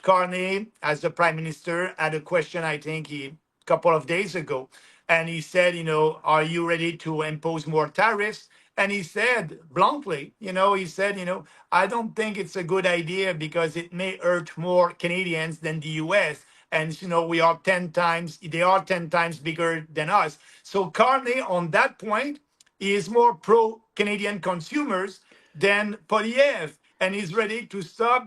Carney, as the prime minister, had a question, I think, a couple of days ago. And he said, are you ready to impose more tariffs? And he said bluntly, he said, I don't think it's a good idea because it may hurt more Canadians than the US. And, we are 10 times, they are 10 times bigger than us. So Carney, on that point, is more pro Canadian consumers than Polyev, and he's ready to stop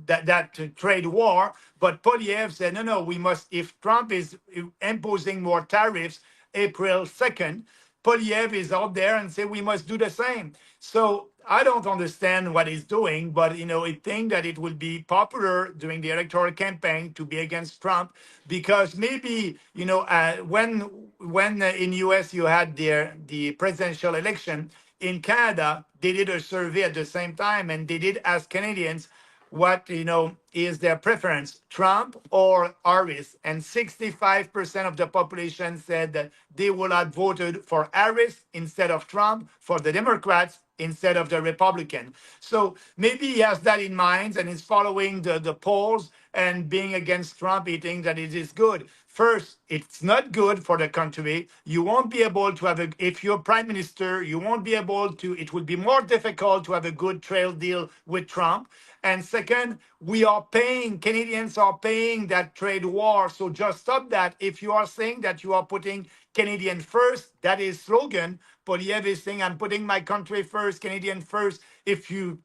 that trade war. But Polyev said, no, we must. If Trump is imposing more tariffs April 2nd, Polyev is out there and say we must do the same. So I don't understand what he's doing, but I think that it will be popular during the electoral campaign to be against Trump because maybe when in US you had the presidential election. In Canada, they did a survey at the same time, and they did ask Canadians what is their preference, Trump or Harris, and 65% of the population said that they would have voted for Harris instead of Trump, for the Democrats instead of the Republican. So maybe he has that in mind and is following the polls and being against Trump. He thinks that it is good. First, it's not good for the country. You won't be able to if you're prime minister, you won't be able to, it will be more difficult to have a good trade deal with Trump. And second, Canadians are paying that trade war. So just stop that. If you are saying that you are putting Canadian first, that is slogan. Polyev is saying, I'm putting my country first, Canadian first. If you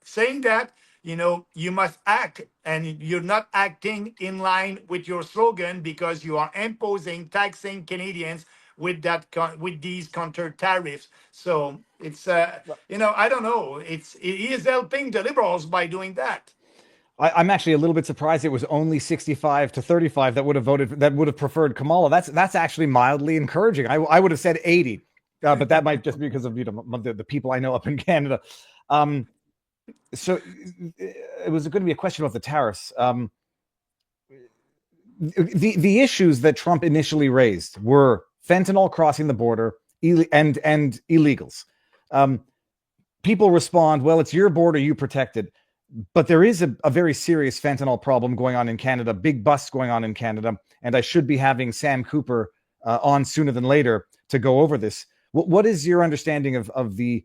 saying that, you must act, and you're not acting in line with your slogan because you are taxing Canadians with these counter tariffs. So it's I don't know. He is helping the Liberals by doing that. I'm actually a little bit surprised it was only 65 to 35 that would have preferred Kamala. That's actually mildly encouraging. I would have said 80, but that might just be because of the people I know up in Canada. So it was going to be a question about the tariffs. The issues that Trump initially raised were fentanyl crossing the border and illegals. People respond, well, it's your border, you protect it. But there is a very serious fentanyl problem going on in Canada, big busts going on in Canada, and I should be having Sam Cooper on sooner than later to go over this. What is your understanding of the...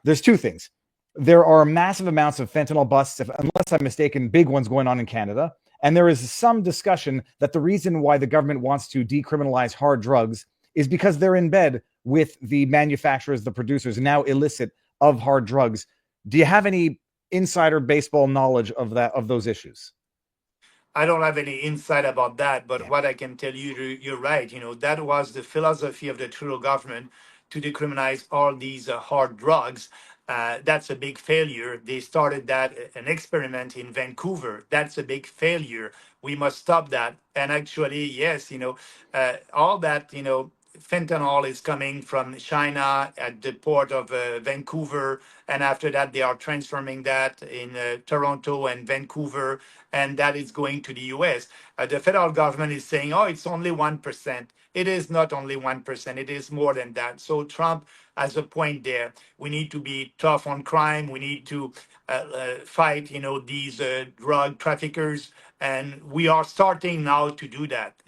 There's two things. There are massive amounts of fentanyl busts, unless I'm mistaken, big ones going on in Canada. And there is some discussion that the reason why the government wants to decriminalize hard drugs is because they're in bed with the manufacturers, the producers, now illicit, of hard drugs. Do you have any insider baseball knowledge of those issues? I don't have any insight about that, but Yeah. what I can tell you, you're right. That was the philosophy of the Trudeau government to decriminalize all these hard drugs. That's a big failure. They started an experiment in Vancouver. That's a big failure. We must stop that. And actually, yes, all that, fentanyl is coming from China at the port of Vancouver, and after that they are transforming that in Toronto and Vancouver, and that is going to the US. The federal government is saying, oh, it's only 1%. It is not only 1%, it is more than that. So Trump has a point there. We need to be tough on crime. We need to fight, these drug traffickers, and we are starting now to do that.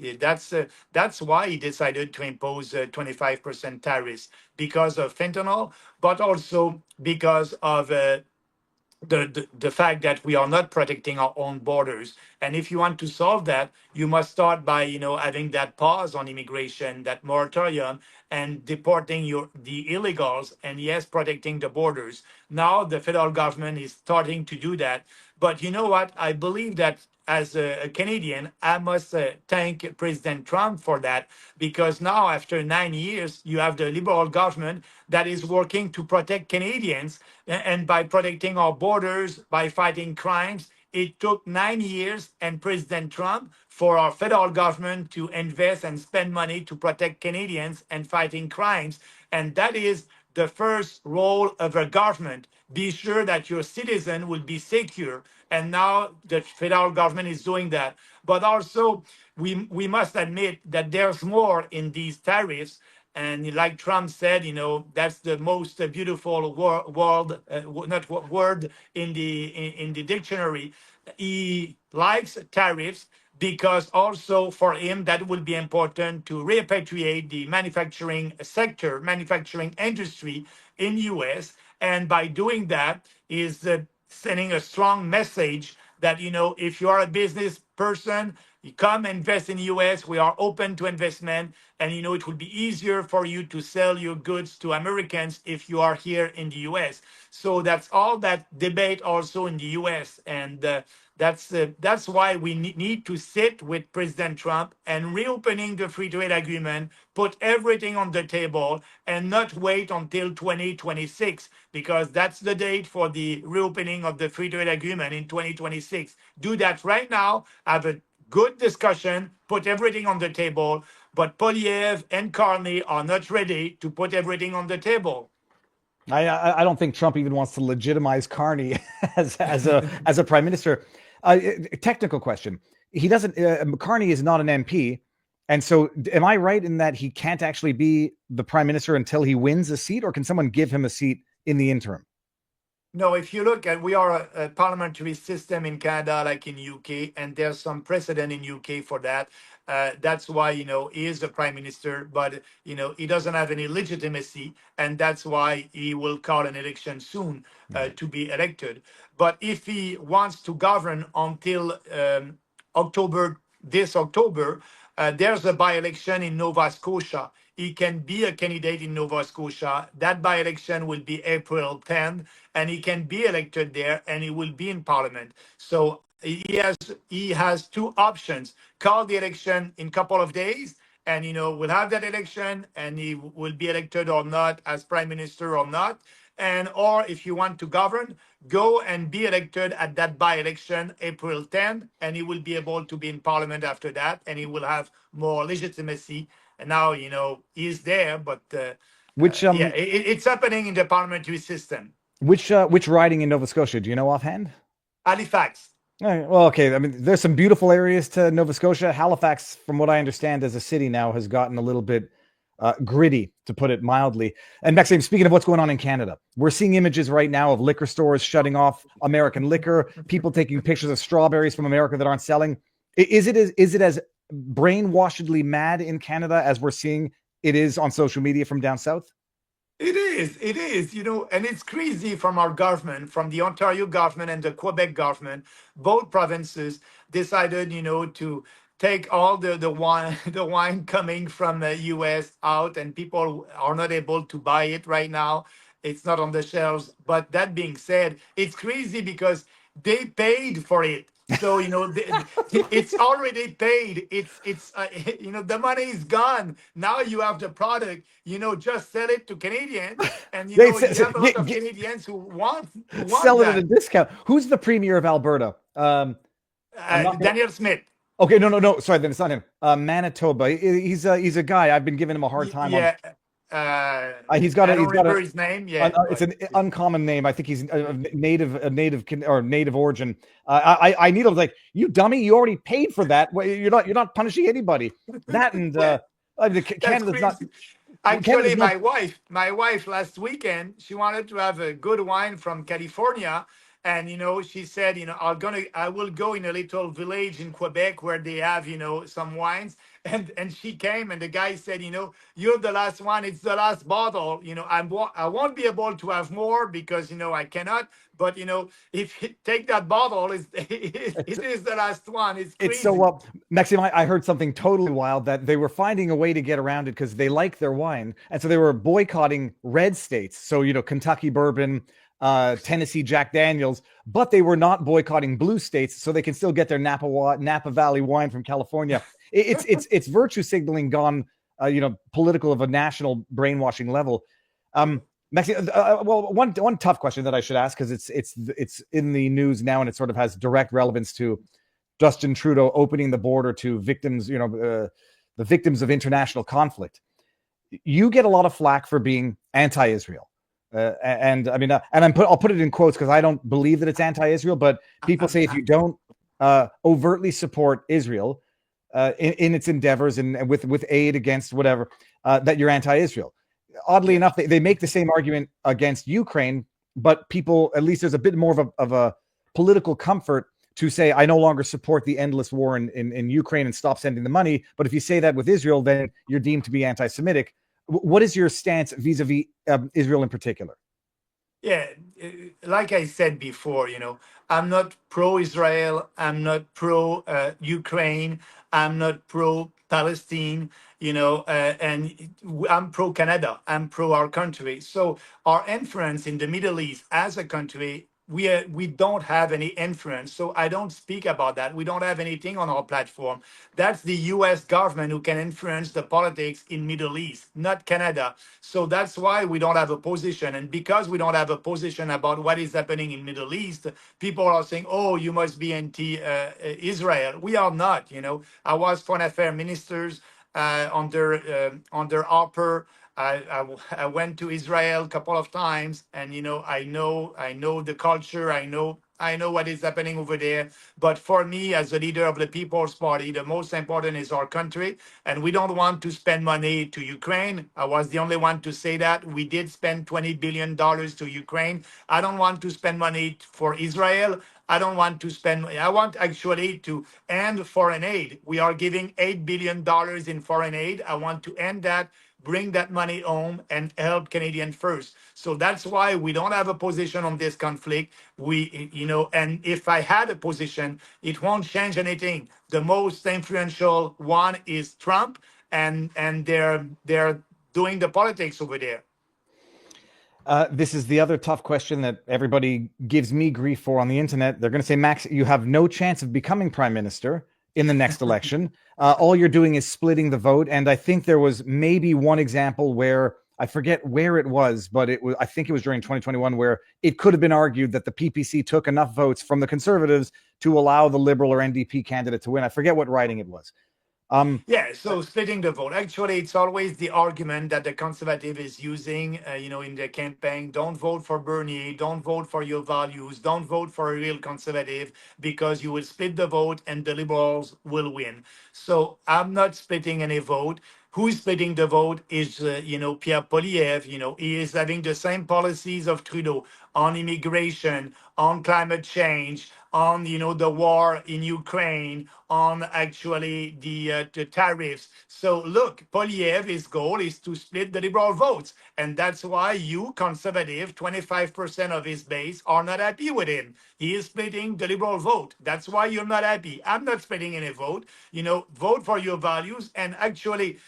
That's why he decided to impose 25% tariffs, because of fentanyl, but also because of the fact that we are not protecting our own borders. And if you want to solve that, you must start by having that pause on immigration, that moratorium, and deporting the illegals, and yes, protecting the borders. Now the federal government is starting to do that. But you know what? I believe that as a Canadian, I must thank President Trump for that, because now, after 9 years, you have the Liberal government that is working to protect Canadians, and by protecting our borders, by fighting crimes, it took 9 years and President Trump for our federal government to invest and spend money to protect Canadians and fighting crimes. And that is the first role of a government. Be sure that your citizen will be secure. And now the federal government is doing that. But also, we must admit that there's more in these tariffs. And like Trump said, that's the most beautiful word in the dictionary. He likes tariffs because also for him that will be important to repatriate the manufacturing sector, manufacturing industry in US. And by doing that, is sending a strong message that if you are a business person, you come invest in the US. We are open to investment, and it will be easier for you to sell your goods to Americans if you are here in the US. So that's all that debate also in the US, and that's why we need to sit with President Trump and reopening the free trade agreement, put everything on the table, and not wait until 2026, because that's the date for the reopening of the free trade agreement in 2026. Do that right now. Have a good discussion, put everything on the table, but Polyev and Carney are not ready to put everything on the table. I don't think Trump even wants to legitimize Carney as a prime minister. Technical question: he doesn't. Carney is not an MP, and so am I right in that he can't actually be the prime minister until he wins a seat, or can someone give him a seat in the interim? No, if you look at, we are a parliamentary system in Canada, like in UK, and there's some precedent in UK for that. That's why, he is the prime minister, but, he doesn't have any legitimacy. And that's why he will call an election soon to be elected. But if he wants to govern until this October, there's a by-election in Nova Scotia. He can be a candidate in Nova Scotia. That by-election will be April 10th, and he can be elected there, and he will be in Parliament. So he has two options: call the election in a couple of days, and we'll have that election, and he will be elected or not as Prime Minister or not. Or if you want to govern, go and be elected at that by-election April 10th, and he will be able to be in Parliament after that, and he will have more legitimacy. And now, he's there, but it's happening in the parliamentary system. Which riding in Nova Scotia? Do you know offhand? Halifax. Well, okay. I mean, there's some beautiful areas to Nova Scotia. Halifax, from what I understand, as a city now, has gotten a little bit gritty, to put it mildly. And Maxime, speaking of what's going on in Canada, we're seeing images right now of liquor stores shutting off American liquor, people taking pictures of strawberries from America that aren't selling. Is it as brainwashedly mad in Canada as we're seeing it is on social media from down south? It is, and it's crazy from our government, from the Ontario government and the Quebec government. Both provinces decided, to take all the wine coming from the US out, and people are not able to buy it right now. It's not on the shelves. But that being said, it's crazy because they paid for it. So it's already paid. It's the money is gone. Now you have the product. Just sell it to Canadians, and you have a lot of Canadians who want sell it that. at a discount. Who's the premier of Alberta? Daniel Smith. Okay, no. Sorry, then it's not him. Manitoba. He's a guy. I've been giving him a hard time. Yeah. He's got his name. Yeah, it's an uncommon name. I think he's a native origin. I need him like, you dummy. You already paid for that. You're not punishing anybody. That and Canada's not. Actually, my wife last weekend, she wanted to have a good wine from California. And, she said, I will go in a little village in Quebec where they have, some wines. And she came, and the guy said, you're the last one. It's the last bottle. I won't be able to have more because, I cannot. But, if you take that bottle, it is the last one. It's crazy. It's so well, Maxime, I heard something totally wild that they were finding a way to get around it because they like their wine. And so they were boycotting red states. So, Kentucky bourbon, Tennessee Jack Daniels, but they were not boycotting blue states, so they can still get their Napa Valley wine from California. It's virtue signaling gone, political of a national brainwashing level. Maxime, well, one tough question that I should ask, because it's in the news now, and it sort of has direct relevance to Justin Trudeau opening the border to victims, the victims of international conflict. You get a lot of flack for being anti-Israel, and I mean, I'll put it in quotes because I don't believe that it's anti-Israel, but people say if you don't overtly support Israel in its endeavors and with aid against whatever, that you're anti-Israel. Oddly enough, they make the same argument against Ukraine, but people, at least there's a bit more of a political comfort to say, I no longer support the endless war in Ukraine and stop sending the money. But if you say that with Israel, then you're deemed to be anti-Semitic. What is your stance vis-a-vis Israel in particular? Yeah, like I said before, I'm not pro-Israel. I'm not pro-Ukraine. I'm not pro-Palestine. And I'm pro-Canada. I'm pro our country. So our influence in the Middle East as a country, we don't have any influence. So I don't speak about that. We don't have anything on our platform. That's the U.S. government who can influence the politics in Middle East, not Canada. So that's why we don't have a position. And because we don't have a position about what is happening in Middle East, people are saying, "Oh, you must be anti-Israel." We are not. I was foreign affairs ministers under Harper. I went to Israel a couple of times, and I know the culture. I know what is happening over there. But for me, as the leader of the People's Party, the most important is our country, and we don't want to spend money to Ukraine. I was the only one to say that. We did spend $20 billion to Ukraine. I don't want to spend money for Israel. I want actually to end foreign aid. We are giving $8 billion in foreign aid. I want to end that, bring that money home, and help Canadians first. So that's why we don't have a position on this conflict. And if I had a position, it won't change anything. The most influential one is Trump, and they're doing the politics over there. This is the other tough question that everybody gives me grief for on the internet. They're going to say, Max, you have no chance of becoming prime minister in the next election. All you're doing is splitting the vote. And I think there was maybe one example where, I forget where it was, but I think it was during 2021, where it could have been argued that the PPC took enough votes from the Conservatives to allow the Liberal or NDP candidate to win. I forget what riding it was. So splitting the vote. Actually, it's always the argument that the conservative is using, in the campaign. Don't vote for Bernier. Don't vote for your values. Don't vote for a real conservative, because you will split the vote and the Liberals will win. So I'm not splitting any vote. Who is splitting the vote is, Pierre Poilievre. He is having the same policies of Trudeau on immigration, on climate change, on, the war in Ukraine, on actually the tariffs. So look, Poilievre's goal is to split the Liberal votes. And that's why you, conservative, 25% of his base are not happy with him. He is splitting the Liberal vote. That's why you're not happy. I'm not splitting any vote. Vote for your values. And actually,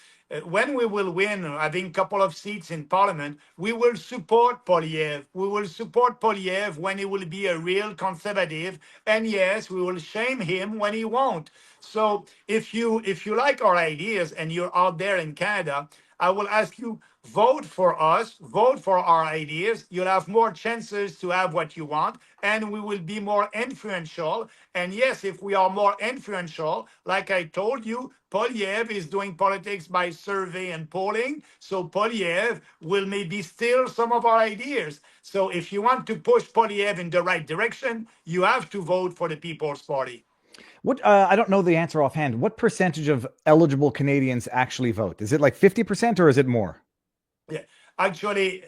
when we will win, having a couple of seats in Parliament, we will support Poilievre. We will support Poilievre when he will be a real conservative, and yes, we will shame him when he won't. So if you like our ideas and you're out there in Canada, I will ask you, vote for us, vote for our ideas. You'll have more chances to have what you want, and we will be more influential. And yes, if we are more influential, like I told you, Poilievre is doing politics by survey and polling. So Poilievre will maybe steal some of our ideas. So if you want to push Poilievre in the right direction, you have to vote for the People's Party. What I don't know the answer offhand. What percentage of eligible Canadians actually vote? Is it like 50% or is it more? Yeah, actually,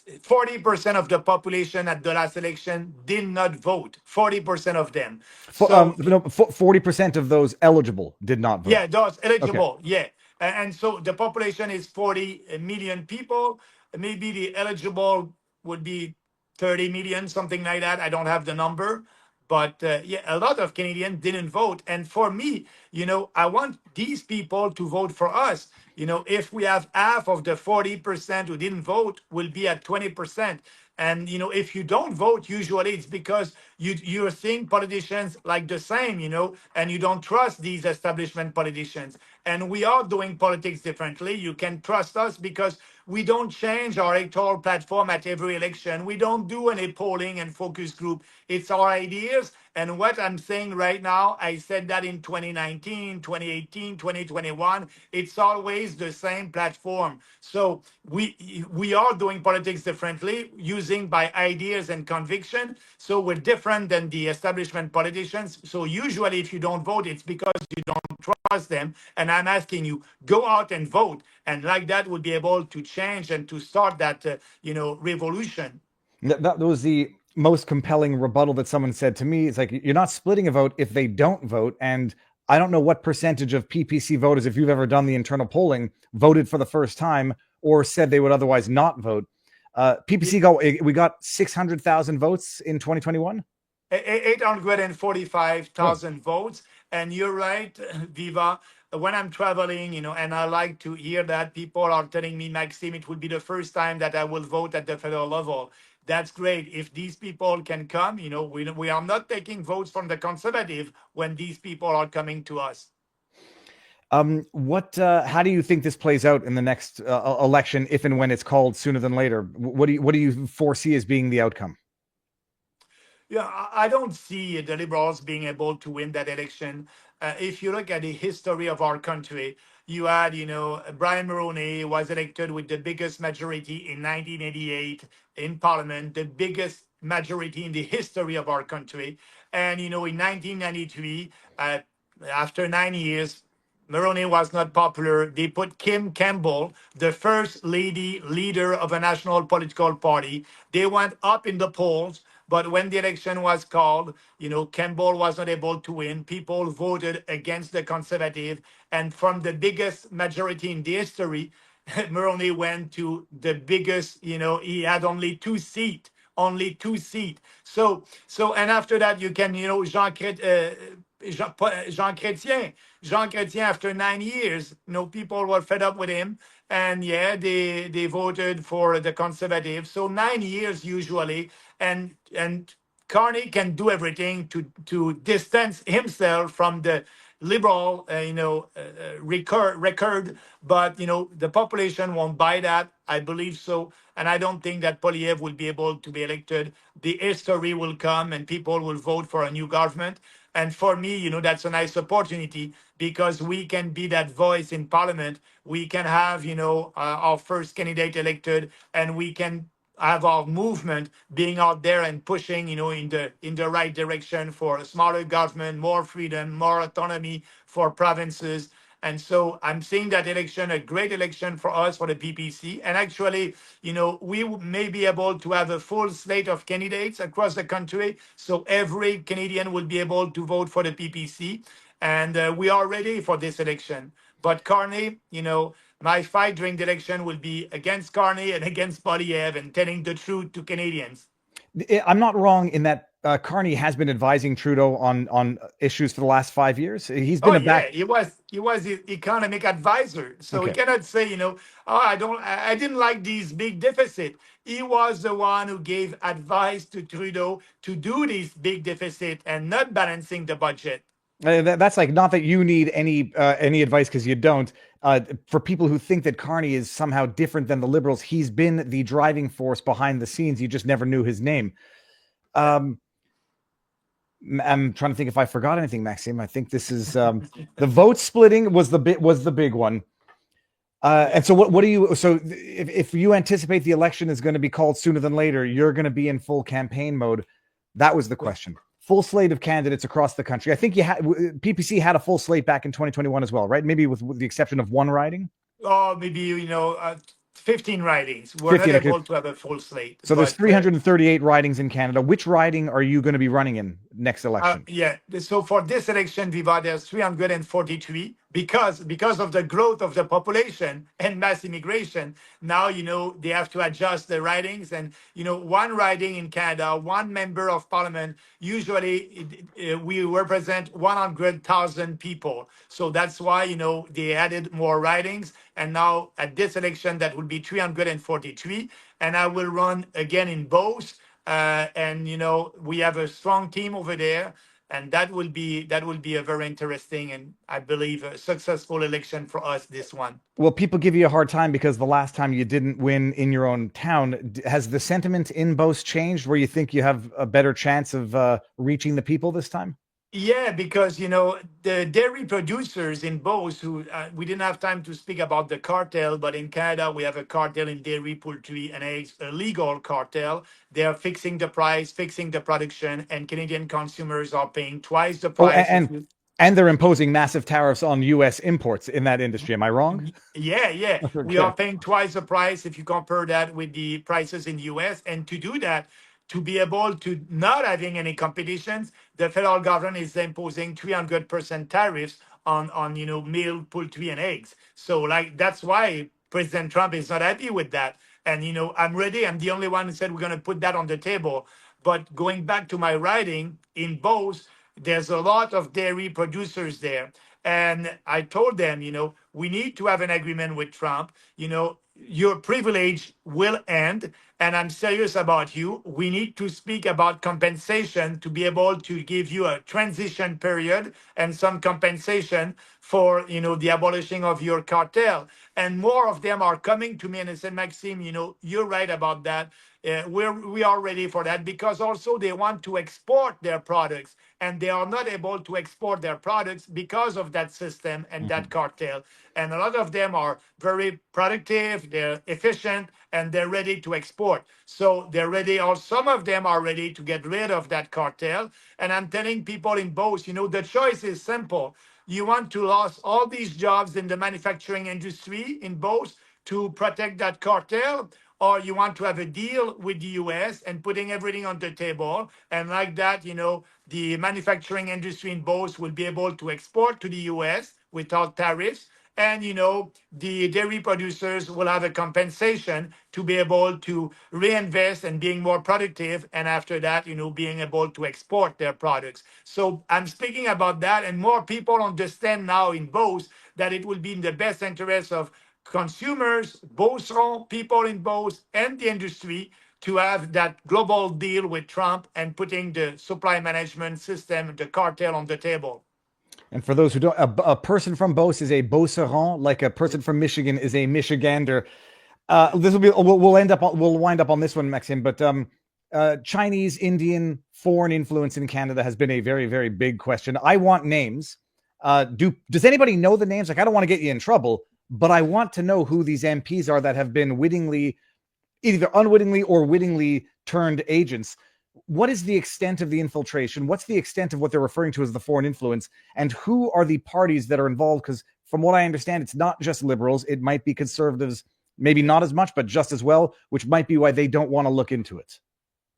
40% of the population at the last election did not vote. 40% of them. So, 40% of those eligible did not vote. yeah, those eligible. Okay. Yeah. And so the population is 40 million people. Maybe the eligible would be 30 million, something like that. I don't have the number. But yeah, a lot of Canadians didn't vote. And for me, I want these people to vote for us. If we have half of the 40% who didn't vote, we'll be at 20%. And if you don't vote, usually it's because you're seeing politicians like the same, and you don't trust these establishment politicians. And we are doing politics differently. You can trust us because we don't change our electoral platform at every election. We don't do any polling and focus group. It's our ideas. And what I'm saying right now, I said that in 2019, 2018, 2021. It's always the same platform. So we are doing politics differently, using by ideas and conviction. So we're different than the establishment politicians. So usually, if you don't vote, it's because you don't trust them. And I'm asking you, go out and vote, and like that, we'll be able to change and to start that revolution. That was the most compelling rebuttal that someone said to me. It's like, you're not splitting a vote if they don't vote. And I don't know what percentage of PPC voters, if you've ever done the internal polling, voted for the first time or said they would otherwise not vote. PPC we got 600,000 votes in 2021. 845,000 votes. And you're right, Viva. When I'm traveling, and I like to hear that people are telling me, Maxime, it will be the first time that I will vote at the federal level. That's great. If these people can come, we are not taking votes from the conservative when these people are coming to us. How do you think this plays out in the next election, if and when it's called sooner than later? What do you foresee as being the outcome? Yeah, I don't see the Liberals being able to win that election. If you look at the history of our country, you had, Brian Mulroney was elected with the biggest majority in 1988 in Parliament, the biggest majority in the history of our country. And, in 1993, after 9 years, Mulroney was not popular. They put Kim Campbell, the first lady leader of a national political party. They went up in the polls. But when the election was called, Campbell was not able to win. People voted against the conservative. And from the biggest majority in the history, Mulroney went to the biggest, he had only two seats. Only two seats. So, and after that, you can, Jean Chrétien. Jean Chrétien, after 9 years, people were fed up with him. And yeah, they voted for the conservative. So 9 years usually. And Carney can do everything to distance himself from the liberal, record. But the population won't buy that. I believe so, and I don't think that Poilievre will be able to be elected. The history will come, and people will vote for a new government. And for me, that's a nice opportunity because we can be that voice in Parliament. We can have, our first candidate elected, and we can have our movement being out there and pushing, in the right direction for a smaller government, more freedom, more autonomy for provinces. And so I'm seeing that election a great election for us, for the PPC. And actually, we may be able to have a full slate of candidates across the country. So every Canadian will be able to vote for the PPC. And we are ready for this election. But Carney, my fight during the election will be against Carney and against Poilievre and telling the truth to Canadians. I'm not wrong in that Carney has been advising Trudeau on issues for the last 5 years. He's been he was his economic advisor. So Okay. we cannot say, I didn't like these big deficit. He was the one who gave advice to Trudeau to do these big deficit and not balancing the budget. That's like, not that you need any advice, because you don't. For people who think that Carney is somehow different than the Liberals, he's been the driving force behind the scenes. You just never knew his name. I'm trying to think if I forgot anything, Maxime. I think this is the vote splitting was the big one. And so what do you? So if you anticipate the election is going to be called sooner than later, you're going to be in full campaign mode. That was the question. Full slate of candidates across the country. I think PPC had a full slate back in 2021 as well, right? Maybe with the exception of one riding. Oh, maybe 15 ridings. We're 15, not able to have a full slate. So there's 338 ridings in Canada. Which riding are you going to be running in next election? Yeah. So for this election, Viva, there's 343 because of the growth of the population and mass immigration. Now, they have to adjust the ridings, and one riding in Canada, one member of parliament, usually we represent 100,000 people. So that's why they added more ridings, and now at this election that will be 343, and I will run again in Beauce. And we have a strong team over there, and that will be a very interesting and I believe a successful election for us. This one. Well, people give you a hard time because the last time you didn't win in your own town. Has the sentiment in Beauce changed where you think you have a better chance of reaching the people this time? Yeah, because the dairy producers in Beauce, who we didn't have time to speak about the cartel, but in Canada we have a cartel in dairy, poultry, and eggs, a legal cartel. They are fixing the price, fixing the production, and Canadian consumers are paying twice the Oh, price. If and you and they're imposing massive tariffs on U.S. imports in that industry. Am I wrong? Yeah. We Okay. are paying twice the price if you compare that with the prices in the US. And to do that, to be able to not having any competitions, the federal government is imposing 300% tariffs on meal, poultry, and eggs. So like that's why President Trump is not happy with that. And I'm ready. I'm the only one who said we're going to put that on the table. But going back to my writing in Beauce, there's a lot of dairy producers there. And I told them, we need to have an agreement with Trump. Your privilege will end. And I'm serious about you. We need to speak about compensation to be able to give you a transition period and some compensation for, the abolishing of your cartel. And more of them are coming to me and they said, Maxime, you're right about that. We are ready for that because also they want to export their products and they are not able to export their products because of that system and that cartel. And a lot of them are very productive, they're efficient, and they're ready to export. So they're ready, or some of them are ready to get rid of that cartel. And I'm telling people in Beauce, the choice is simple. You want to lose all these jobs in the manufacturing industry in Beauce to protect that cartel, or you want to have a deal with the US and putting everything on the table. And like that, the manufacturing industry in Beauce will be able to export to the US without tariffs. And, the dairy producers will have a compensation to be able to reinvest and being more productive. And after that, being able to export their products. So I'm speaking about that. And more people understand now in Beauce that it will be in the best interest of consumers, Beauceron, people in Beauce, and the industry to have that global deal with Trump and putting the supply management system, the cartel on the table. And for those who don't, a person from Beauce is a Beauceron, like a person from Michigan is a Michigander. This will be. We'll end up. We'll wind up on this one, Maxime. But Chinese, Indian, foreign influence in Canada has been a very, very big question. I want names. Does anybody know the names? Like, I don't want to get you in trouble, but I want to know who these MPs are that have been wittingly, either unwittingly or wittingly turned agents. What is the extent of the infiltration? What's the extent of what they're referring to as the foreign influence? And who are the parties that are involved? Because from what I understand, it's not just liberals. It might be conservatives, maybe not as much, but just as well, which might be why they don't want to look into it.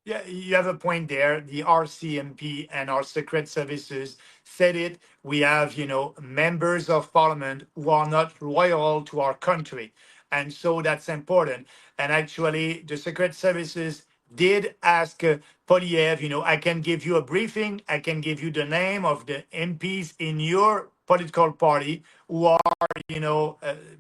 Yeah, you have a point there. The RCMP and our secret services said it. We have, members of parliament who are not loyal to our country. And so that's important. And actually, the secret services did ask Polyev, I can give you a briefing. I can give you the name of the MPs in your political party who are,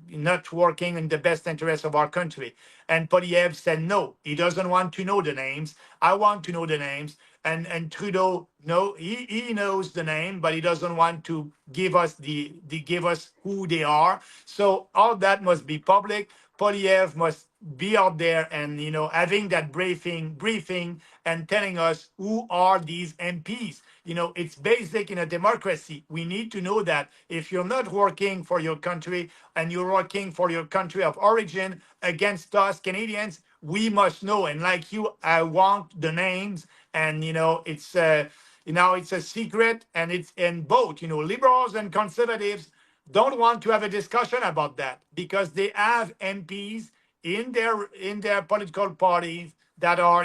not working in the best interest of our country. And Polyev said, no, he doesn't want to know the names. I want to know the names. And Trudeau, no, he knows the name, but he doesn't want to give us give us who they are. So all that must be public. Polyev must be out there and having that briefing and telling us who are these MPs. It's basic in a democracy. We need to know that if you're not working for your country and you're working for your country of origin against us Canadians, we must know. And like you, I want the names. And it's a secret, and it's in both. Liberals and conservatives don't want to have a discussion about that because they have MPs in their political parties that are,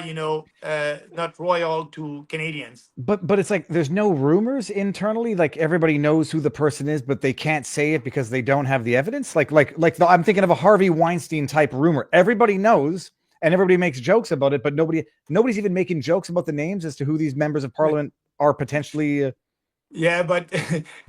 not loyal to Canadians. But it's like there's no rumors internally. Like everybody knows who the person is, but they can't say it because they don't have the evidence. I'm thinking of a Harvey Weinstein type rumor. Everybody knows and everybody makes jokes about it, but nobody's even making jokes about the names as to who these members of parliament are potentially. Yeah, but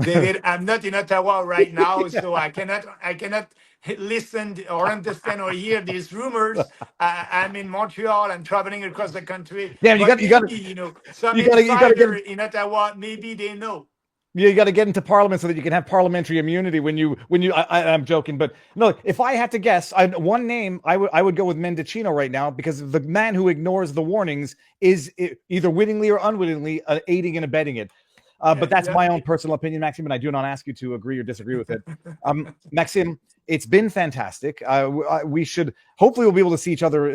David, I'm not in Ottawa right now, so I cannot listen or understand or hear these rumors. I'm in Montreal. I'm traveling across the country. Damn, But you got maybe, some you got to insider get. in Ottawa, maybe they know. You got to get into parliament so that you can have parliamentary immunity I'm joking, but no, if I had to guess, one name, I would go with Mendocino right now, because the man who ignores the warnings is either wittingly or unwittingly aiding and abetting it. But that's my own personal opinion, Maxime, and I do not ask you to agree or disagree with it. Maxime, it's been fantastic. We should, hopefully we'll be able to see each other,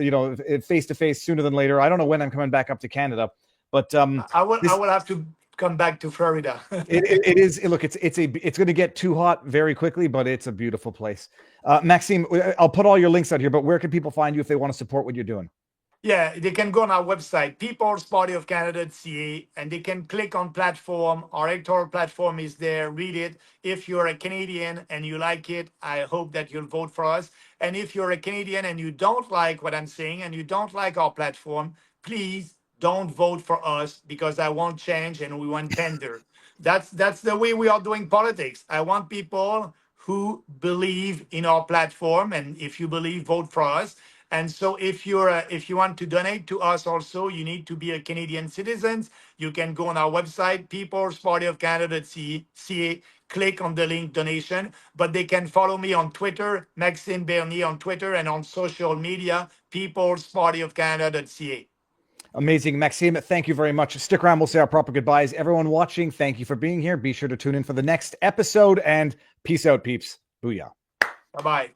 face to face sooner than later. I don't know when I'm coming back up to Canada, but I will have to come back to Florida. it is. Look, it's going to get too hot very quickly, but it's a beautiful place. Maxime, I'll put all your links out here, but where can people find you if they want to support what you're doing? Yeah, they can go on our website, peoplespartyofcanada.ca, and they can click on platform. Our electoral platform is there. Read it. If you're a Canadian and you like it, I hope that you'll vote for us. And if you're a Canadian and you don't like what I'm saying and you don't like our platform, please don't vote for us, because I want change and we want tender. That's the way we are doing politics. I want people who believe in our platform, and if you believe, vote for us. And so if you want to donate to us also, you need to be a Canadian citizen. You can go on our website, peoplespartyofcanada.ca, click on the link donation, but they can follow me on Twitter, Maxime Bernier on Twitter, and on social media, peoplespartyofcanada.ca. Amazing. Maxime, thank you very much. Stick around. We'll say our proper goodbyes. Everyone watching, thank you for being here. Be sure to tune in for the next episode, and peace out, peeps. Booyah. Bye-bye.